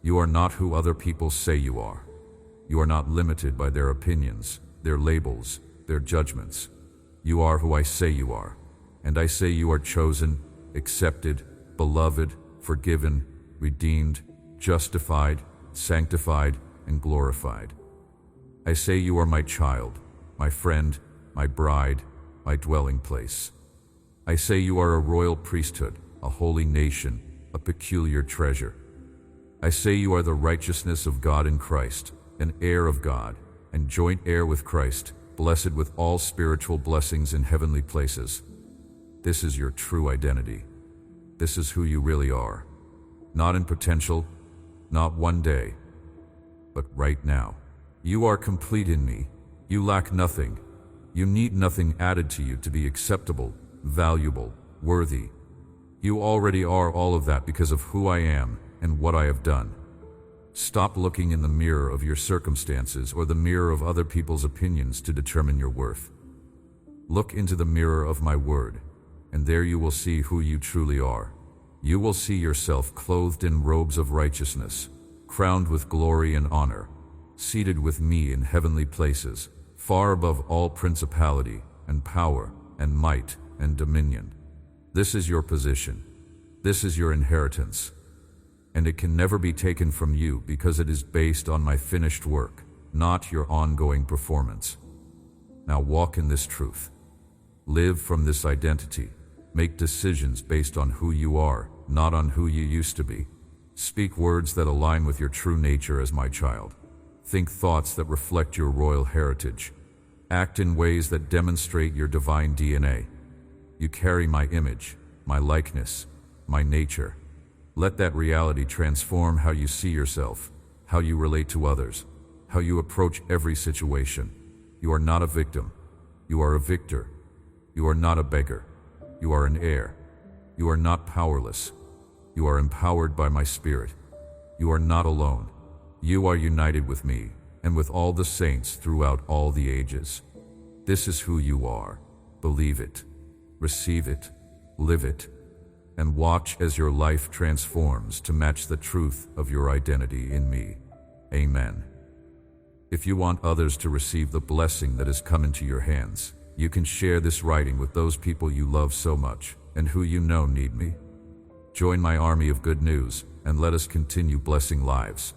You are not who other people say you are. You are not limited by their opinions, their labels, their judgments. You are who I say you are. And I say you are chosen, accepted, beloved, forgiven, redeemed, justified, sanctified, and glorified. I say you are my child, my friend, my bride, my dwelling place. I say you are a royal priesthood, a holy nation, a peculiar treasure. I say you are the righteousness of God in Christ, an heir of God, and joint heir with Christ, blessed with all spiritual blessings in heavenly places. This is your true identity. This is who you really are. Not in potential, not one day, but right now. You are complete in me. You lack nothing. You need nothing added to you to be acceptable, valuable, worthy. You already are all of that because of who I am and what I have done. Stop looking in the mirror of your circumstances or the mirror of other people's opinions to determine your worth. Look into the mirror of my word, and there you will see who you truly are. You will see yourself clothed in robes of righteousness, crowned with glory and honor, seated with me in heavenly places, far above all principality and power and might and dominion. This is your position. This is your inheritance. And it can never be taken from you because it is based on my finished work, not your ongoing performance. Now walk in this truth. Live from this identity. Make decisions based on who you are, not on who you used to be. Speak words that align with your true nature as my child. Think thoughts that reflect your royal heritage. Act in ways that demonstrate your divine DNA. You carry my image, my likeness, my nature. Let that reality transform how you see yourself, how you relate to others, how you approach every situation. You are not a victim. You are a victor. You are not a beggar. You are an heir. You are not powerless. You are empowered by my spirit. You are not alone. You are united with me and with all the saints throughout all the ages. This is who you are. Believe it, receive it, live it, and watch as your life transforms to match the truth of your identity in me. Amen. If you want others to receive the blessing that has come into your hands, you can share this writing with those people you love so much and who you know need me. Join my army of good news and let us continue blessing lives.